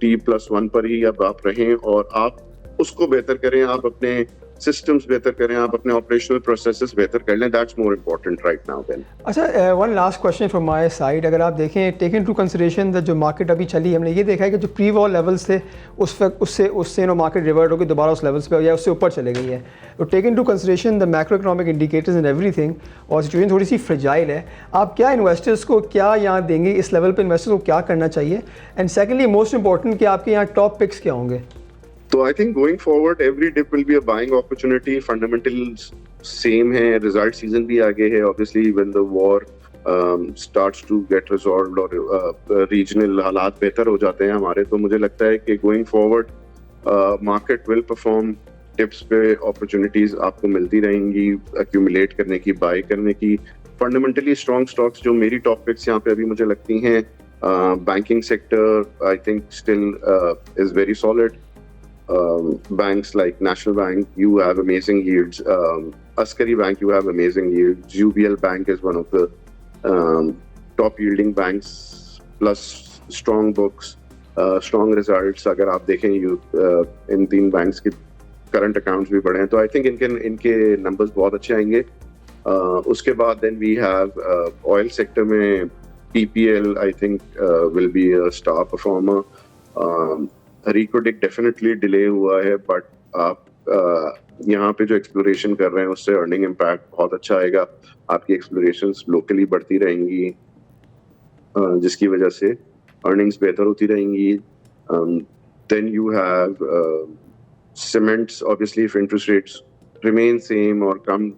T+1 पर ही अब आप रहें और आप उसको बेहतर करें, आप अपने सिस्टम्स बेहतर करें, आप अपने ऑपरेशनल प्रोसेसेस बेहतर कर लें। That's more important right now then. अच्छा, one last question from my side. अगर आप देखें, टेक इन टू कंसिडरेशन जो मार्केट अभी चली, हमने ये देखा है कि जो प्री वॉर लेवल्स थे उस वक्त उससे नो मार्केट रिवर्ट होकर दोबारा उस लेवल्स पे या उससे ऊपर चले गई है। तो take into consideration the macro economic indicators and everything, और सिचुएशन थोड़ी सी फ्रेजाइल है। आप क्या इन्वेस्टर्स को क्या यहाँ देंगे, इस लेवल पर इन्वेस्टर्स को क्या करना चाहिए? एंड सेकेंडली मोस्ट इंपॉर्टेंट कि आपके यहाँ टॉप पिक्स क्या होंगे? So I think going forward, every dip will be a buying opportunity. Fundamentals same है, result season भी आगे है. Obviously, when the war starts to get resolved और regional हालात बेहतर हो जाते हैं हमारे, तो मुझे लगता है कि going forward market will perform. Dips पे opportunities आपको मिलती रहेंगी, accumulate करने की, buy करने की. Fundamentally strong stocks जो मेरी top picks यहाँ पे अभी मुझे लगती हैं, banking sector I think still is very solid. Banks like National Bank, you have amazing yields. Askari Bank, you have amazing yields. UBL Bank is one of the top yielding banks, plus strong books, strong results. अगर आप देखें इन 3 banks के current accounts भी बढ़े हैं, तो I think इनके numbers बहुत अच्छे आएंगे। उसके बाद then we have oil sector में PPL I think will be a star performer. Ricotic definitely delay हुआ है, बट आप यहाँ पे जो एक्सप्लोरेशन कर रहे हैं उससे अर्निंग इम्पैक्ट बहुत अच्छा आएगा। आपकी एक्सप्लोरेशंस लोकली बढ़ती रहेंगी, जिसकी वजह से अर्निंग्स बेहतर होती रहेंगी। Then you have cements, obviously if interest rates remain same और कम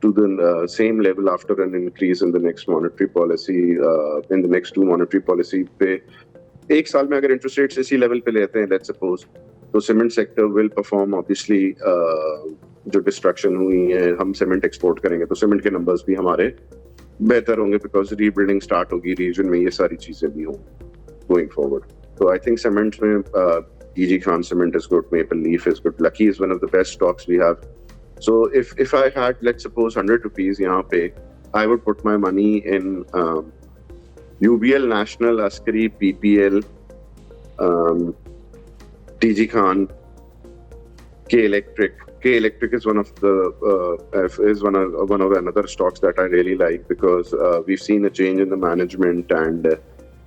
to the same level after an increase in the next monetary policy, in the next 2 monetary policy पे एक साल में अगर इंटरेस्ट रेट्स इसी लेवल पे लेते हैं लेट्स सपोज, तो cement sector will perform. Obviously जो डिस्ट्रक्शन हुई है, हम सीमेंट एक्सपोर्ट करेंगे तो सीमेंट के नंबर्स भी हमारे बेहतर होंगे, बिकॉज रीबिल्डिंग स्टार्ट होगी रीजन में, ये सारी चीजें भी होंगी गोइंग फॉरवर्ड। तो आई थिंक सीमेंट में DG Khan Cement is good, Maple Leaf is good, Lucky is one of the best stocks we have. So if I had, let's suppose 100 rupees यहाँ पे, I would put my money in UBL, National, Askari, PPL, DG Khan, K Electric. K Electric is one of another stocks that I really like, because we've seen a change in the management and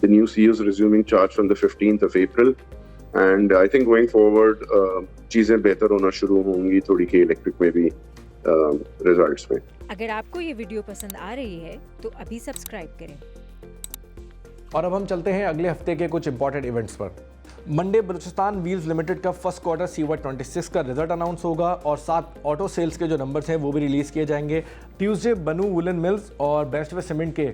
the new CEO is resuming charge from the 15th of April. And I think going forward चीजें बेहतर होना शुरू होंगी थोड़ी K Electric में भी results में। अगर आपको ये वीडियो पसंद आ रही है तो अभी सब्सक्राइब करें। और अब हम चलते हैं अगले हफ्ते के कुछ इंपॉर्टेंट इवेंट्स पर। मंडे बलूचिस्तान व्हील्स लिमिटेड का फर्स्ट क्वार्टर CY26 का रिजल्ट अनाउंस होगा और 7 ऑटो सेल्स के जो नंबर्स हैं वो भी रिलीज़ किए जाएंगे। ट्यूसडे बनू वुलन मिल्स और बेस्ट वे सीमेंट के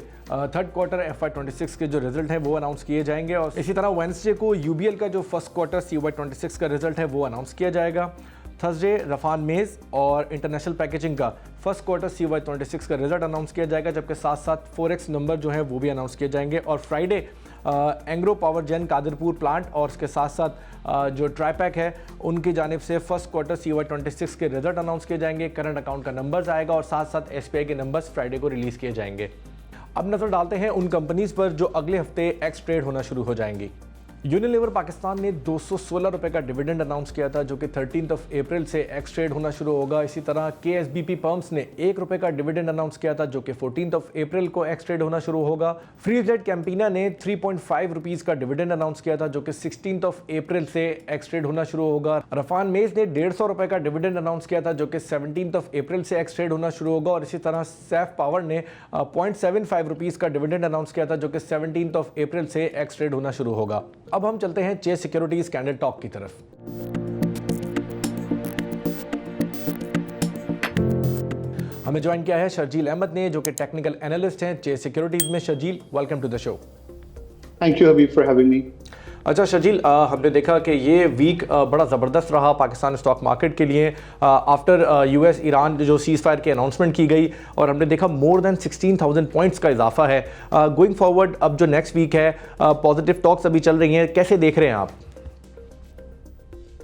थर्ड क्वार्टर FY26 के जो रिजल्ट हैं वो अनाउंस किए जाएंगे। और इसी तरह वेडनेसडे को UBL का जो फर्स्ट क्वार्टर CY26 का रिजल्ट है वो अनाउंस किया जाएगा। थर्सडे रफान मेज़ और इंटरनेशनल पैकेजिंग का फर्स्ट क्वार्टर CY26 का रिजल्ट अनाउंस किया जाएगा, जबकि साथ साथ फोरेक्स नंबर जो हैं वो भी अनाउंस किए जाएंगे। और Friday Engro power gen Qadirpur plant और उसके साथ साथ जो ट्राईपैक है उनकी जानिब से फर्स्ट क्वार्टर CY26 के रिजल्ट अनाउंस किए जाएंगे, करंट अकाउंट का नंबर्स आएगा और साथ साथ SBI के नंबर्स फ्राइडे को रिलीज़ किए जाएंगे। अब नजर डालते हैं उन कंपनीज पर जो अगले हफ्ते एक्स ट्रेड होना शुरू हो जाएंगी। यूनिलीवर पाकिस्तान ने 216 रुपए का डिविडेंड अनाउंस किया था, जो कि 13 अप्रैल से एक्स ट्रेड होना शुरू होगा। इसी तरह KSBP पम्प्स ने 1 रुपए का डिविडेंड अनाउंस किया था, जो कि 14 अप्रैल को एक्स ट्रेड होना शुरू होगा। फ्रीजेट कैंपिना ने 3.5 रुपीज का डिविडेंड अनाउंस किया था, जो कि 16 अप्रैल से एक्स ट्रेड होना शुरू होगा। रफान मेज ने 150 रुपए का डिविडेंड अनाउंस किया था, जो कि 17 अप्रैल से एक्स ट्रेड होना शुरू होगा। और इसी तरह सैफ पावर ने 0.75 रुपीज का डिविडेंड अनाउंस किया था, जो कि 17 अप्रैल से एक्स ट्रेड होना शुरू होगा। अब हम चलते हैं चेस सिक्योरिटीज कैंडल टॉक की तरफ। हमें ज्वाइन किया है शर्जील अहमद ने, जो कि टेक्निकल एनालिस्ट हैं चेस सिक्योरिटीज में। Sharjeel, welcome to the show. Thank you Habib for having me. अच्छा शर्जील, हमने देखा कि ये वीक बड़ा ज़बरदस्त रहा पाकिस्तान स्टॉक मार्केट के लिए आफ्टर US ईरान जो सीज़ फायर की अनाउंसमेंट की गई, और हमने देखा मोर देन 16,000 पॉइंट्स का इजाफा है। गोइंग फॉरवर्ड अब जो नेक्स्ट वीक है, पॉजिटिव टॉक्स अभी चल रही हैं, कैसे देख रहे हैं आप?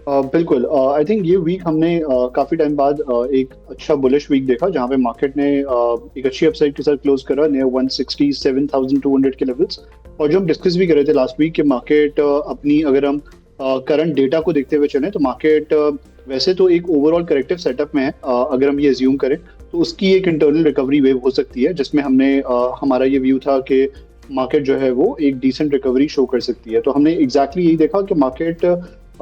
बिल्कुल, आई थिंक ये वीक हमने काफ़ी टाइम बाद एक अच्छा बुलिश वीक देखा, जहाँ पे मार्केट ने एक अच्छी अपसाइड के साथ क्लोज करा नियर 167,200 के लेवल्स। और जो हम डिस्कस भी कर रहे थे लास्ट वीक कि मार्केट अपनी, अगर हम करंट डेटा को देखते हुए चलें तो मार्केट वैसे तो एक ओवरऑल करेक्टिव सेटअप में है। अगर हम ये एज्यूम करें तो उसकी एक इंटरनल रिकवरी वेव हो सकती है, जिसमें हमने हमारा ये व्यू था कि मार्केट जो है वो एक डिसेंट रिकवरी शो कर सकती है। तो हमने एग्जैक्टली यही देखा कि मार्केट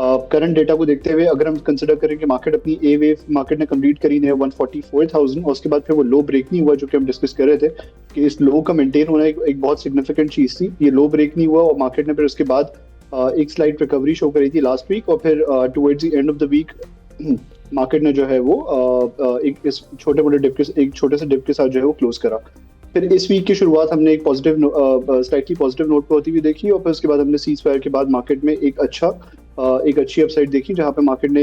करंट डेटा को देखते हुए अगर हम कंसिडर करें कि मार्केट अपनी ए वेव मार्केट ने कंप्लीट करी है 144,000, और उसके बाद फिर वो लो ब्रेक नहीं हुआ, जो कि हम डिस्कस कर रहे थे कि इस लो का मेंटेन होना एक बहुत सिग्निफिकेंट चीज थी। ये लो ब्रेक नहीं हुआ और मार्केट ने फिर उसके बाद एक स्लाइड रिकवरी शो करी थी लास्ट वीक, और फिर towards the end of the week market ने जो है वो एक इस छोटे से डिप के साथ जो है वो क्लोज करा। फिर इस वीक की शुरुआत हमने एक स्लाइटली पॉजिटिव नोट पर होती हुई देखी, और फिर उसके बाद हमने सीज फायर के बाद मार्केट में एक अच्छी अपसाइड देखी, जहां पे मार्केट ने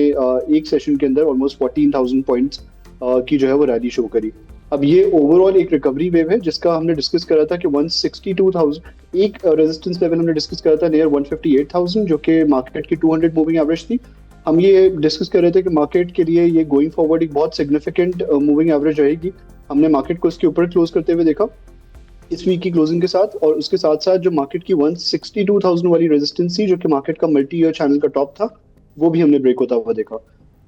एक सेशन के अंदर ऑलमोस्ट 14,000 पॉइंट्स की जो है वो रैली शो करी। अब ये ओवरऑल एक रिकवरी वेव है, जिसका हमने डिस्कस करा था कि 162,000 एक रेजिस्टेंस लेवल हमने डिस्कस करा था नियर 158,000, जो कि मार्केट की 200 मूविंग एवरेज थी। हम ये डिस्कस कर रहे थे कि मार्केट के लिए ये गोइंग फॉरवर्ड एक बहुत सिग्निफिकेंट मूविंग एवरेज रहेगी। हमने मार्केट को इसके ऊपर क्लोज करते हुए देखा इस वीक की क्लोजिंग के साथ, और उसके साथ साथ जो मार्केट की 162,000 वाली रेजिस्टेंस थी, जो कि मार्केट का मल्टी ईयर चैनल का टॉप था, वो भी हमने ब्रेक होता हुआ देखा।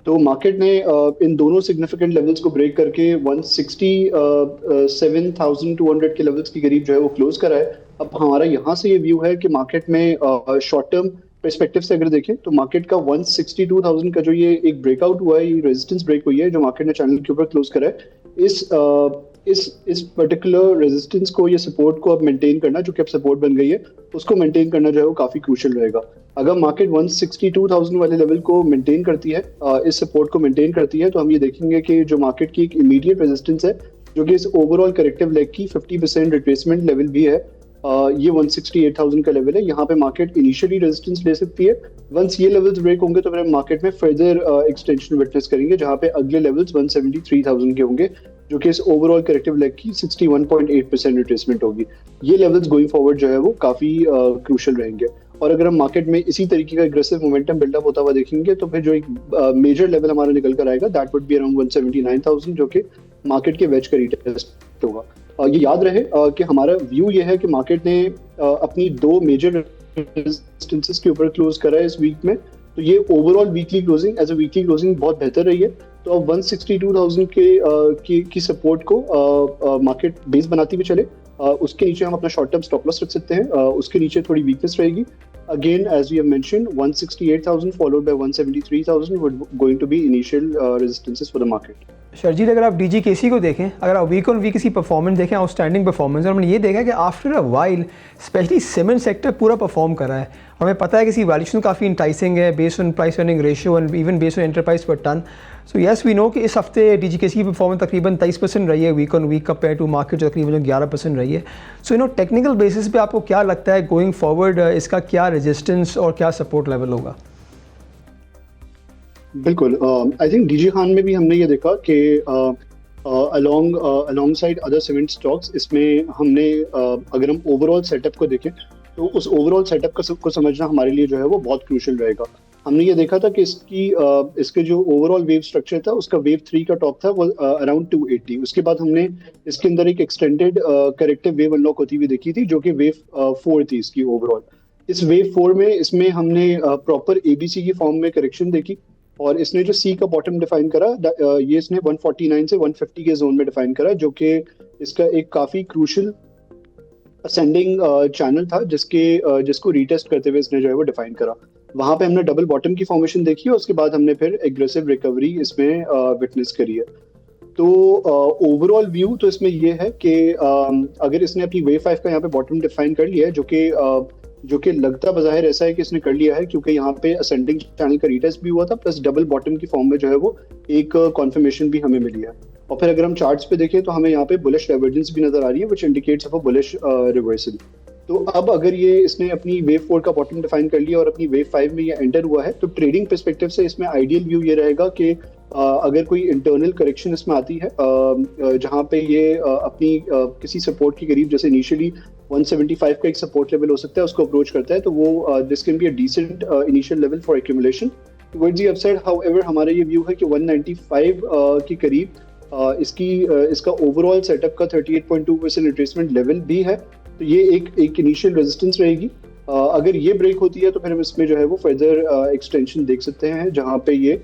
तो मार्केट ने इन दोनों सिग्निफिकेंट लेवल्स को ब्रेक करके 167,200 के लेवल्स के करीब जो है वो क्लोज करा है। अब हमारा यहाँ से ये व्यू है कि मार्केट में शॉर्ट टर्म पर्सपेक्टिव से अगर देखें तो मार्केट का 162,000 का जो ये एक ब्रेकआउट हुआ है, ये रेजिस्टेंस ब्रेक हुई है जो मार्केट ने चैनल के ऊपर क्लोज करा है, इस पर्टिकुलर रेजिस्टेंस को, ये सपोर्ट को अब मेंटेन करना, जो कि अब सपोर्ट बन गई है, उसको मेंटेन करना जो है वो काफी क्रूशियल रहेगा। अगर मार्केट 162,000 वाले लेवल को मेंटेन करती है, इस सपोर्ट को मेंटेन करती है, तो हम ये देखेंगे कि जो मार्केट की एक इमीडिएट रेजिस्टेंस है, जो कि इस ओवरऑल करेक्टिव लेग की 50% रिट्रेसमेंट लेवल भी है, ये 168,000 का लेवल है। यहाँ पे मार्केट इनिशियली रेजिस्टेंस ले सकती है। वंस ये लेवल्स ब्रेक होंगे तो फिर हम मार्केट में फर्दर एक्सटेंशन विटनेस करेंगे, जहाँ पे अगले लेवल्स 173,000 के होंगे, जो कि इस ओवरऑल करेक्टिव लेग की 61.8% रिट्रेसमेंट होगी। ये लेवल्स गोइंग फॉरवर्ड जो है वो काफी क्रूशियल रहेंगे। और अगर हम मार्केट में इसी तरीके का एग्रेसिव मोमेंटम बिल्डअप होता हुआ देखेंगे तो फिर जो एक मेजर लेवल हमारा निकल कर आएगा, दैट वुड बी अराउंड 179,000, जो कि मार्केट के वेज का रीटेस्ट होगा। ये याद रहे कि हमारा व्यू ये है कि मार्केट ने अपनी दो मेजर रेजिस्टेंसेस के ऊपर क्लोज करा है इस वीक में, तो ये overall weekly closing as a weekly closing बहुत बेहतर रही है। तो अब 162,000 की सपोर्ट को मार्केट बेस बनाती हुई चले, उसके नीचे हम अपना शॉर्ट टर्म स्टॉप लॉस रख सकते हैं, उसके नीचे थोड़ी वीकनेस रहेगी। Again, as we have mentioned, 168,000 followed by 173,000 would going to be initial resistances for the market. Sharjeel, अगर आप DGKC को देखें, अगर आप वीक ऑन वीक इसकी परफॉर्मेंस देखें, आउटस्टैंडिंग परफॉर्मेंस, और हमने ये देखा कि after a while specially cement sector पूरा परफॉर्म कर रहा है। हमें पता है कि इसकी वैल्यूएशन काफ़ी इंटाइसिंग है based on price earning ratio and even based on enterprise per ton. So yes we know कि इस हफ्ते DGKC की परफॉर्मेंस तकरीबन 23% रही है week on week compare to market जो तकरीबन 11% रही है। सो टेक्निकल बेसिस पे आपको क्या लगता है गोइंग फॉरवर्ड इसका क्या रेजिस्टेंस और क्या सपोर्ट लेवल होगा? बिल्कुल, आई थिंक डीजी खान में भी हमने ये देखा कि along side other cement stocks, इसमें हमने अगर हम ओवरऑल सेटअप को देखें तो उस ओवरऑल सेटअप को समझना हमारे लिए जो है वो बहुत क्रूशियल रहेगा। हमने ये देखा था कि इसके जो ओवरऑल वेव स्ट्रक्चर था उसका वेव 3 का टॉप था वो अराउंड 280। उसके बाद हमने इसके अंदर एक एक्सटेंडेड करेक्टिव वेव अनलॉक होती हुई देखी थी जो कि वेव 4 थी इसकी ओवरऑल। इस वेव 4 में इसमें हमने प्रॉपर एबीसी की फॉर्म में करेक्शन देखी और इसने जो सी का बॉटम डिफाइन करा ये इसने 149 से 150 के जोन में डिफाइन करा जो कि इसका एक काफी क्रूशियल असेंडिंग चैनल था जिसको रीटेस्ट करते हुए इसने जो है वो डिफाइन करा। वहां पे हमने डबल बॉटम की फॉर्मेशन देखी और उसके बाद हमने फिर एग्रेसिव रिकवरी इसमें विटनेस करी है। तो ओवरऑल व्यू तो इसमें ये है कि अगर इसने अपनी वेव 5 का यहाँ पे बॉटम डिफाइन कर लिया है जो कि लगता बज़ाहिर ऐसा है कि इसने कर लिया है क्योंकि यहाँ पे असेंडिंग चैनल का रीटेस्ट भी हुआ था प्लस डबल बॉटम की फॉर्म में जो है वो एक कॉन्फर्मेशन भी हमें मिली है। और फिर अगर हम चार्ट्स पे देखें तो हमें यहाँ पे बुलिश डाइवर्जेंस भी नजर आ रही है which indicates of a bullish reversal. तो अब अगर ये इसने अपनी वेव 4 का बॉटम डिफाइन कर लिया और अपनी वेव 5 में ये एंटर हुआ है तो ट्रेडिंग पर्सपेक्टिव से इसमें आइडियल व्यू ये रहेगा कि अगर कोई इंटरनल करेक्शन इसमें आती है जहां पे ये अपनी किसी सपोर्ट के करीब जैसे इनिशियली 175 का एक सपोर्ट लेवल हो सकता है उसको अप्रोच करता है तो वो this can be a decent initial level for accumulation towards the upside. However हमारा ये व्यू है कि 195 के करीब इसका ओवरऑल सेटअप का 38.2% रिट्रेसमेंट लेवल भी है तो ये एक इनिशियल रेजिस्टेंस रहेगी। अगर ये ब्रेक होती है तो फिर हम इसमें जो है वो फर्दर एक्सटेंशन देख सकते हैं जहां पे ये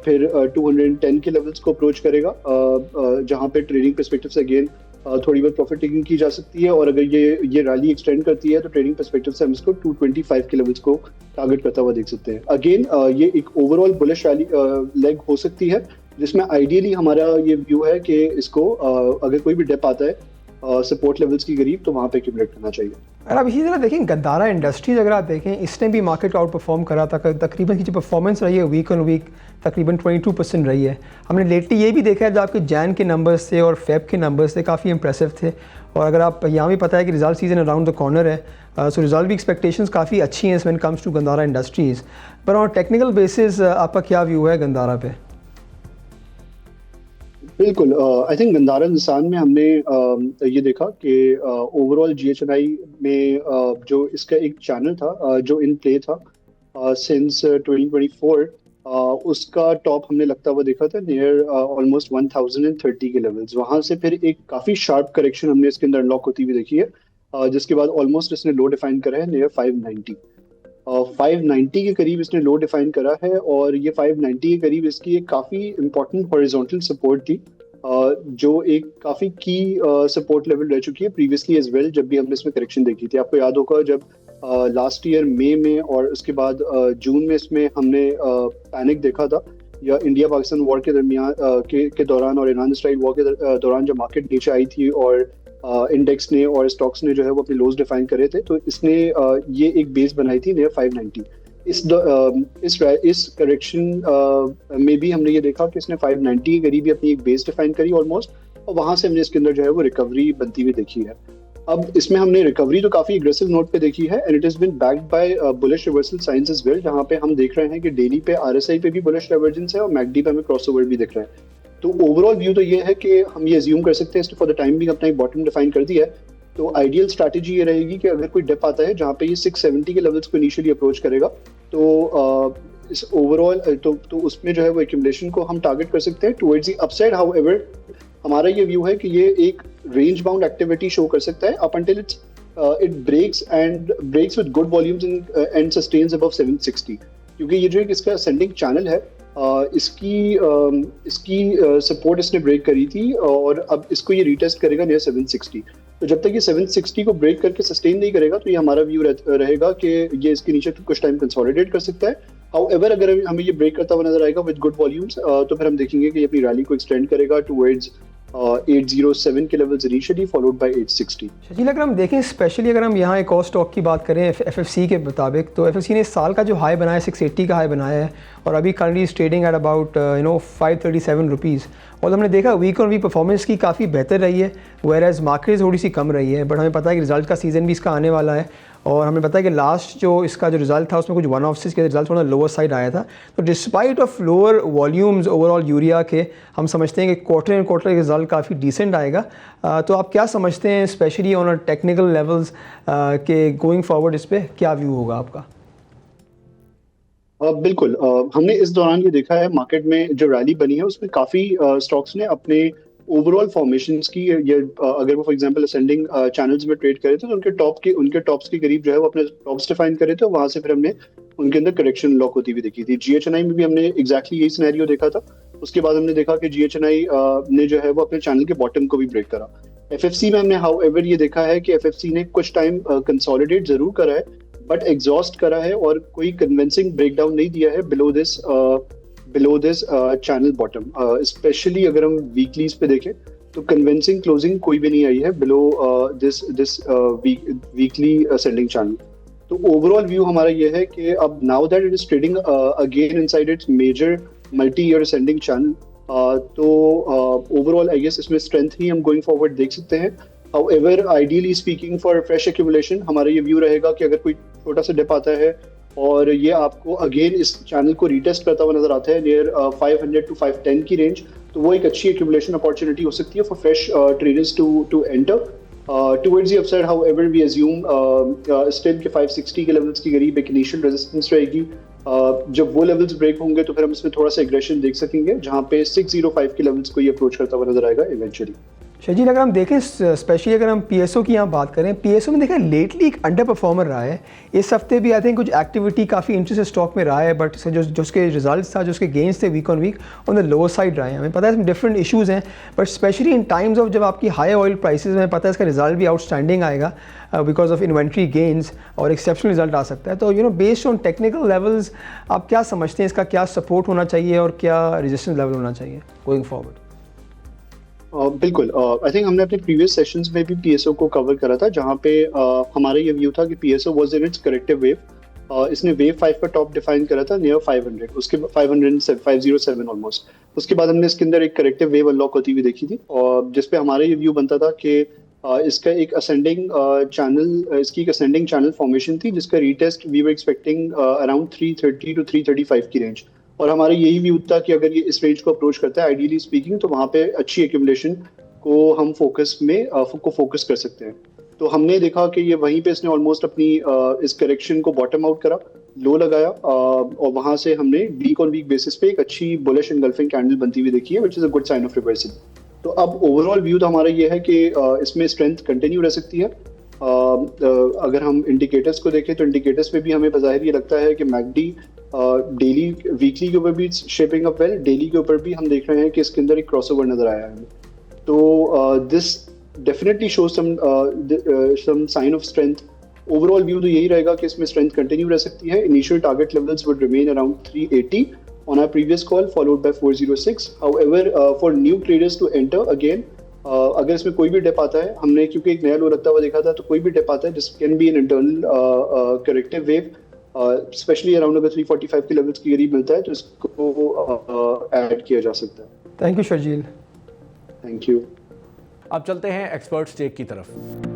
फिर 210 के लेवल्स को अप्रोच करेगा जहां पे ट्रेडिंग पर्सपेक्टिव से अगेन थोड़ी बहुत प्रॉफिट टेकिंग की जा सकती है और अगर ये रैली एक्सटेंड करती है तो ट्रेडिंग पर्सपेक्टिव से हम इसको 225 के लेवल्स को टारगेट करता हुआ देख सकते हैं। अगेन ये एक ओवरऑल बुलिश रैली लेग हो सकती है जिसमें आइडियली हमारा ये व्यू है कि इसको अगर कोई भी डिप आता है सपोर्ट लेवल्स की करीब तो वहाँ पे एक्यूमुलेट करना चाहिए। अगर आप इसी तरह देखें गंदारा इंडस्ट्रीज अगर आप देखें इसने भी मार्केट आउट परफॉर्म करा था तकरीबन की जो परफॉर्मेंस रही है वीक ऑन वीक तकरीबन 22% रही है। हमने लेटली ये भी देखा है जो आपके जैन के नंबर्स थे और फेब के नंबर्स थे काफ़ी इंप्रेसिव थे और अगर आप यहाँ भी पता है कि result season around the corner है सो रिजल्ट भी एक्सपेक्टेशंस काफ़ी अच्छी हैं when comes to Gandhara Industries. पर ऑन टेक्निकल बेसिस आपका क्या व्यू है गंदारा पे? बिल्कुल आई थिंक गंदारा निसान में हमने ये देखा कि ओवरऑल GHNI में जो इसका एक चैनल था जो इन प्ले था सिंस 2024 उसका टॉप हमने लगता हुआ देखा था नियर ऑलमोस्ट 1030 के लेवल्स। वहां से फिर एक काफी शार्प करेक्शन हमने इसके अंदर अनलॉक होती हुई देखी है जिसके बाद ऑलमोस्ट इसने लो डिफाइन करा है नियर 590 के करीब इसने लो डिफाइन करा है और ये 590 के करीब इसकी एक काफ़ी इंपॉर्टेंट हॉरिजॉन्टल सपोर्ट थी जो एक काफ़ी की सपोर्ट लेवल रह चुकी है प्रीवियसली एज वेल जब भी हमने इसमें करेक्शन देखी थी। आपको याद होगा जब लास्ट ईयर मई में और उसके बाद जून में इसमें हमने पैनिक देखा था या इंडिया पाकिस्तान वॉर के दरमियान के दौरान और ईरान इसराइल वॉर के दौरान जब मार्केट नीचे आई थी और इंडेक्स ने और स्टॉक्स ने जो है वो अपने लोज डिफाइन करे थे तो इसने ये एक बेस बनाई थी नियर 590। इस करेक्शन में भी हमने ये देखा कि इसने 590 के करीब ही अपनी एक बेस डिफाइन करी ऑलमोस्ट और वहां से हमने इसके अंदर जो है वो रिकवरी बनती हुई देखी है। अब इसमें हमने रिकवरी तो काफी एग्रेसिव नोट पे देखी है and it is been backed by bullish reversal signs as well जहां पे हम देख रहे हैं कि डेली पे RSI पे भी बुलिश डाइवर्जेंस है और मैकडी पे हमें क्रॉसओवर भी दिख रहा है। तो ओवरऑल व्यू तो ये है कि हम ये अज्यूम कर सकते हैं फॉर द टाइम भी अपना एक बॉटम डिफाइन कर दिया है तो आइडियल स्ट्रैटेजी ये रहेगी कि अगर कोई डिप आता है जहाँ पे ये 670 के लेवल्स को इनिशियली अप्रोच करेगा तो इस ओवरऑल तो उसमें जो है वो एक्यूमुलेशन को हम टारगेट कर सकते हैं टुवर्ड्स द अपसाइड। हाउएवर हमारा ये व्यू है कि ये एक रेंज बाउंड एक्टिविटी शो कर सकता है up until it breaks with good volumes and sustains above 760 क्योंकि ये जो एक इसका असेंडिंग चैनल है इसकी सपोर्ट इसने ब्रेक करी थी और अब इसको ये रीटेस्ट करेगा नियर 760। तो जब तक ये 760 को ब्रेक करके सस्टेन नहीं करेगा तो ये हमारा व्यू रहेगा कि ये इसके नीचे कुछ टाइम कंसोलिडेट कर सकता है। हाउएवर अगर हमें ये ब्रेक करता हुआ नजर आएगा विद गुड वॉल्यूम्स तो फिर हम देखेंगे कि ये अपनी रैली को एक्सटेंड करेगा टुवर्ड्स 807 के levels initially followed by 860। Shakeel अगर हम देखें स्पेशली अगर हम यहाँ एक और स्टॉक की बात करें FFC के मुताबिक तो FFC ने इस साल का जो हाई बनाया 680 का हाई बनाया है और अभी currently is trading at about 537 rupees और हमने देखा वीक ऑन वीक परफॉर्मेंस की काफ़ी बेहतर रही है वेयर एज मार्केट थोड़ी सी कम रही है बट हमें पता है कि रिजल्ट का सीज़न भी इसका आने वाला है और हमें पता है कि लास्ट जो इसका जो रिजल्ट था उसमें कुछ वन ऑफ के रिजल्ट थोड़ा लोअर साइड आया था। तो despite of lower volumes overall urea के हम समझते हैं कि क्वार्टर एंड क्वार्टर रिजल्ट काफ़ी डिसेंट आएगा। तो आप क्या समझते हैं स्पेशली ऑन टेक्निकल लेवल्स के गोइंग फॉरवर्ड इस पर क्या व्यू होगा आपका? बिल्कुल, हमने इस दौरान ये देखा है मार्केट में जो रैली बनी है उसमें काफी स्टॉक्स ने अपने ओवरऑल फॉर्मेशंस की ये अगर वो फॉर एग्जांपल असेंडिंग चैनल्स में ट्रेड करे थे तो उनके टॉप्स के करीब जो है वो अपने टॉप्स डिफाइन करे थे, वहां से फिर हमने उनके अंदर करेक्शन लॉक होती हुई देखी थी। जीएचएनआई में भी हमने एग्जैक्टली यही सिनेरियो देखा था। उसके बाद हमने देखा कि जीएचएनआई ने जो है वो अपने चैनल के बॉटम को भी ब्रेक करा। एफएफसी में हमने हाउ एवर ये देखा है कि एफएफसी ने कुछ टाइम कंसोलिडेट जरूर करा है बट एग्जॉस्ट करा है और कोई कन्विंसिंग ब्रेकडाउन नहीं दिया है below this channel bottom. Specially अगर हम वीकलीज पे देखें तो कन्विंसिंग क्लोजिंग कोई भी नहीं आई है below this weekly ascending channel. तो ओवरऑल व्यू हमारा ये है कि अब now that it is trading again inside its major multi year ascending channel, तो ओवरऑल आई गेस इसमें स्ट्रेंथ ही हम गोइंग फॉरवर्ड देख सकते हैं। However ideally speaking for fresh accumulation हमारा ये व्यू रहेगा कि अगर कोई छोटा सा डिप आता है और ये आपको अगेन इस चैनल को रीटेस्ट करता हुआ नजर आता है नियर 500 to 510 की रेंज, तो वो एक अच्छी एक्यूमुलेशन अपॉर्चुनिटी हो सकती है for fresh traders to enter towards the upside. However we assume still के 560 के लेवल्स के करीब एक इनिशियल रेजिस्टेंस रहेगी। जब वो लेवल्स ब्रेक होंगे तो फिर हम इसमें थोड़ा सा एग्रेशन देख सकेंगे जहां पे 605 के लेवल्स को ये अप्रोच करता हुआ नजर आएगा इवेंचुअली। शजील, अगर हम देखें स्पेशली अगर हम पीएसओ की यहाँ बात करें, पीएसओ में देखें लेटली एक अंडर परफॉर्मर रहा है। इस हफ्ते भी आई थिंक कुछ एक्टिविटी काफ़ी इंटरेस्ट स्टॉक में रहा है, बट जो उसके रिजल्ट्स था, जो उसके गेन्स थे week on week on the lower side रहे हैं। हमें पता है इसमें डिफरेंट इशूज़ हैं, but specially in times of जब आपकी हाई ऑयल प्राइसेस में पता है इसका रिजल्ट भी आउटस्टैंडिंग आएगा बिकॉज ऑफ इन्वेंट्री गेन्स और एक्सेप्शनल रिजल्ट आ सकता है। तो बेस्ड ऑन टेक्निकल लेवल्स आप क्या समझते हैं, इसका क्या सपोर्ट होना चाहिए और क्या रेजिस्टेंस लेवल होना चाहिए गोइंग फॉरवर्ड? बिल्कुल, आई थिंक हमने अपने प्रीवियस सेशंस में भी पीएसओ को कवर करा था जहां पे हमारा ये व्यू था कि PSO was in its corrective wave. इसने वेव 5 का टॉप डिफाइन करा था नियर 500, उसके 507 ऑलमोस्ट। उसके बाद हमने इसके अंदर एक करेक्टिव वेव अनलॉक होती हुई देखी थी और जिसपे हमारा ये व्यू बनता था कि इसका एक असेंडिंग चैनल, इसकी एक असेंडिंग चैनल फॉर्मेशन थी जिसका retest we were expecting around 330 to 335 की रेंज। और हमारा यही व्यू था कि अगर ये इस रेंज को अप्रोच करता है आइडियली स्पीकिंग तो वहाँ पे अच्छी एक्यूमुलेशन को हम फोकस कर सकते हैं। तो हमने देखा कि ये वहीं पे इसने ऑलमोस्ट अपनी इस करेक्शन को बॉटम आउट करा, लो लगाया और वहाँ से हमने वीक ऑन वीक बेसिस पे एक अच्छी बुलिश एंगल्फिंग कैंडल बनती हुई देखी है which is a good sign of reversal. तो अब ओवरऑल व्यू तो हमारा ये है कि इसमें स्ट्रेंथ कंटिन्यू रह सकती है। अगर हम इंडिकेटर्स को देखें तो इंडिकेटर्स पे भी हमें बज़ाहिर ये लगता है कि मैकडी डेली वीकली के ऊपर भी शेपिंग अप वेल, डेली के ऊपर भी हम देख रहे हैं कि इसके अंदर एक क्रॉसओवर नजर आया है। तो this definitely show some sign of strength. Overall view तो यही रहेगा कि इसमें स्ट्रेंथ कंटिन्यू रह सकती है। Initial target levels would remain around 380 on our previous call followed by 406. However, for new traders to enter again, अगर इसमें कोई भी डिप आता है, हमने क्योंकि एक नया लो लगता हुआ देखा था, तो कोई भी डिप आता है this can B an internal corrective wave, specially around अगर 345 के लेवल्स के करीब मिलता है तो इसको ऐड किया जा सकता है। Thank you Sharjeel. Thank you. अब चलते हैं एक्सपर्ट्स टेक की तरफ।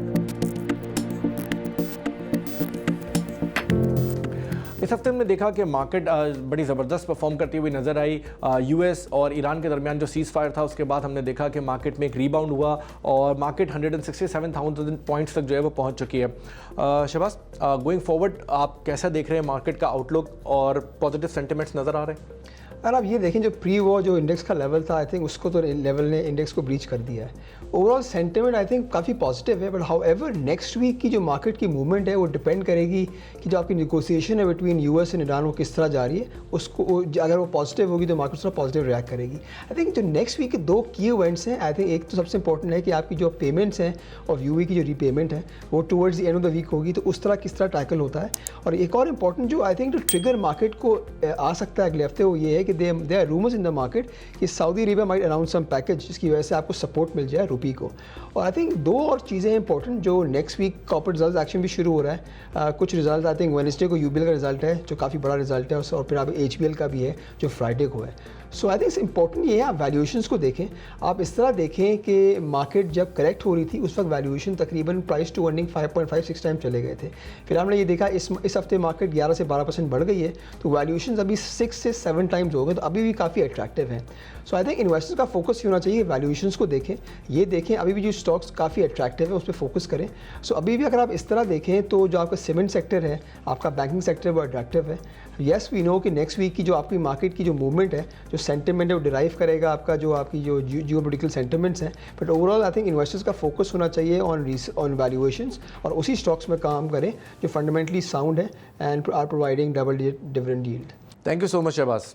इस हफ्ते हमने देखा कि मार्केट बड़ी ज़बरदस्त परफॉर्म करती हुई नज़र आई। यूएस और ईरान के दरमियान जो सीज़ फायर था उसके बाद हमने देखा कि मार्केट में एक रीबाउंड हुआ और मार्केट 167,000 पॉइंट्स तक जो है वो पहुंच चुकी है। शहबाज, गोइंग फॉरवर्ड आप कैसा देख रहे हैं मार्केट का आउटलुक और पॉजिटिव सेंटिमेंट्स नज़र आ रहे हैं? अगर आप ये देखें जो प्री वॉर जो इंडेक्स का लेवल था, आई थिंक उसको तो लेवल ने इंडेक्स को ब्रीच कर दिया है। ओवरऑल सेंटिमेंट आई थिंक काफ़ी पॉजिटिव है, बट हाउएवर नेक्स्ट वीक की जो मार्केट की मूवमेंट है वो डिपेंड करेगी कि जो आपकी नेगोशिएशन है बिटवीन यूएस एंड ईरान वो किस तरह जा रही है। उसको अगर वो पॉजिटिव होगी तो मार्केट थोड़ा पॉजिटिव रिएक्ट करेगी। आई थिंक जो नेक्स्ट वीक के दो की इवेंट्स हैं, आई थिंक एक तो सबसे इंपॉर्टेंट है कि आपकी जो पेमेंट्स हैं और यूवी की जो रीपेमेंट है वो towards the end of the week होगी, तो उस तरह किस तरह टैकल होता है। और एक और इंपॉर्टेंट जो आई थिंक जो ट्रिगर मार्केट को आ सकता है अगले हफ्ते वो ये है कि they are rumours in the market कि Saudi Arabia might announce some package जिसकी वजह से आपको सपोर्ट मिल जाए रुपी को। और आई थिंक दो और चीज़ें इंपॉर्टेंट जो next week corporate result action भी शुरू हो रहा है। कुछ रिजल्ट आई थिंक वेडनेसडे को यूबीएल का रिजल्ट है जो काफ़ी बड़ा रिजल्ट है, और फिर अब एचबीएल का भी है जो फ्राइडे को है। सो आई थिंक इंपॉर्टेंट ये है आप वैल्यूएशंस को देखें। आप इस तरह देखें कि मार्केट जब करेक्ट हो रही थी उस वक्त वैल्यूएशन तकरीबन प्राइस टू अर्निंग 5.56 टाइम चले गए थे। फिर हमने ये देखा इस हफ्ते मार्केट 11 से 12% बढ़ गई है, तो वैल्यूएशंस अभी 6 से 7 टाइम्स हो गए, तो अभी भी काफ़ी अट्रैक्टिव हैं। सो आई थिंक इन्वेस्टर्स का फोकस ये होना चाहिए वैल्यूएशंस को देखें, ये देखें अभी भी जो स्टॉक्स काफ़ी अट्रैक्टिव है उस पर फोकस करें। सो अभी भी अगर आप इस तरह देखें तो जो आपका सीमेंट सेक्टर है, आपका बैंकिंग सेक्टर वो अट्रैक्टिव है। येस वी नो कि नेक्स्ट वीक की जो आपकी मार्केट की जो मूवमेंट है, जो सेंटिमेंट है, वो डिराइव करेगा आपका जो आपकी जो जियोपॉलिटिकल सेंटिमेंट्स हैं, but overall I think investors का फोकस होना चाहिए ऑन वैल्यूएशंस और उसी स्टॉक्स में काम करें जो फंडामेंटली साउंड है and are providing double dividend yield. Thank you so much Shahbaz.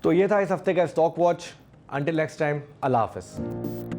तो ये था इस हफ्ते का stock watch. Until next time, अल्लाह हाफिज़।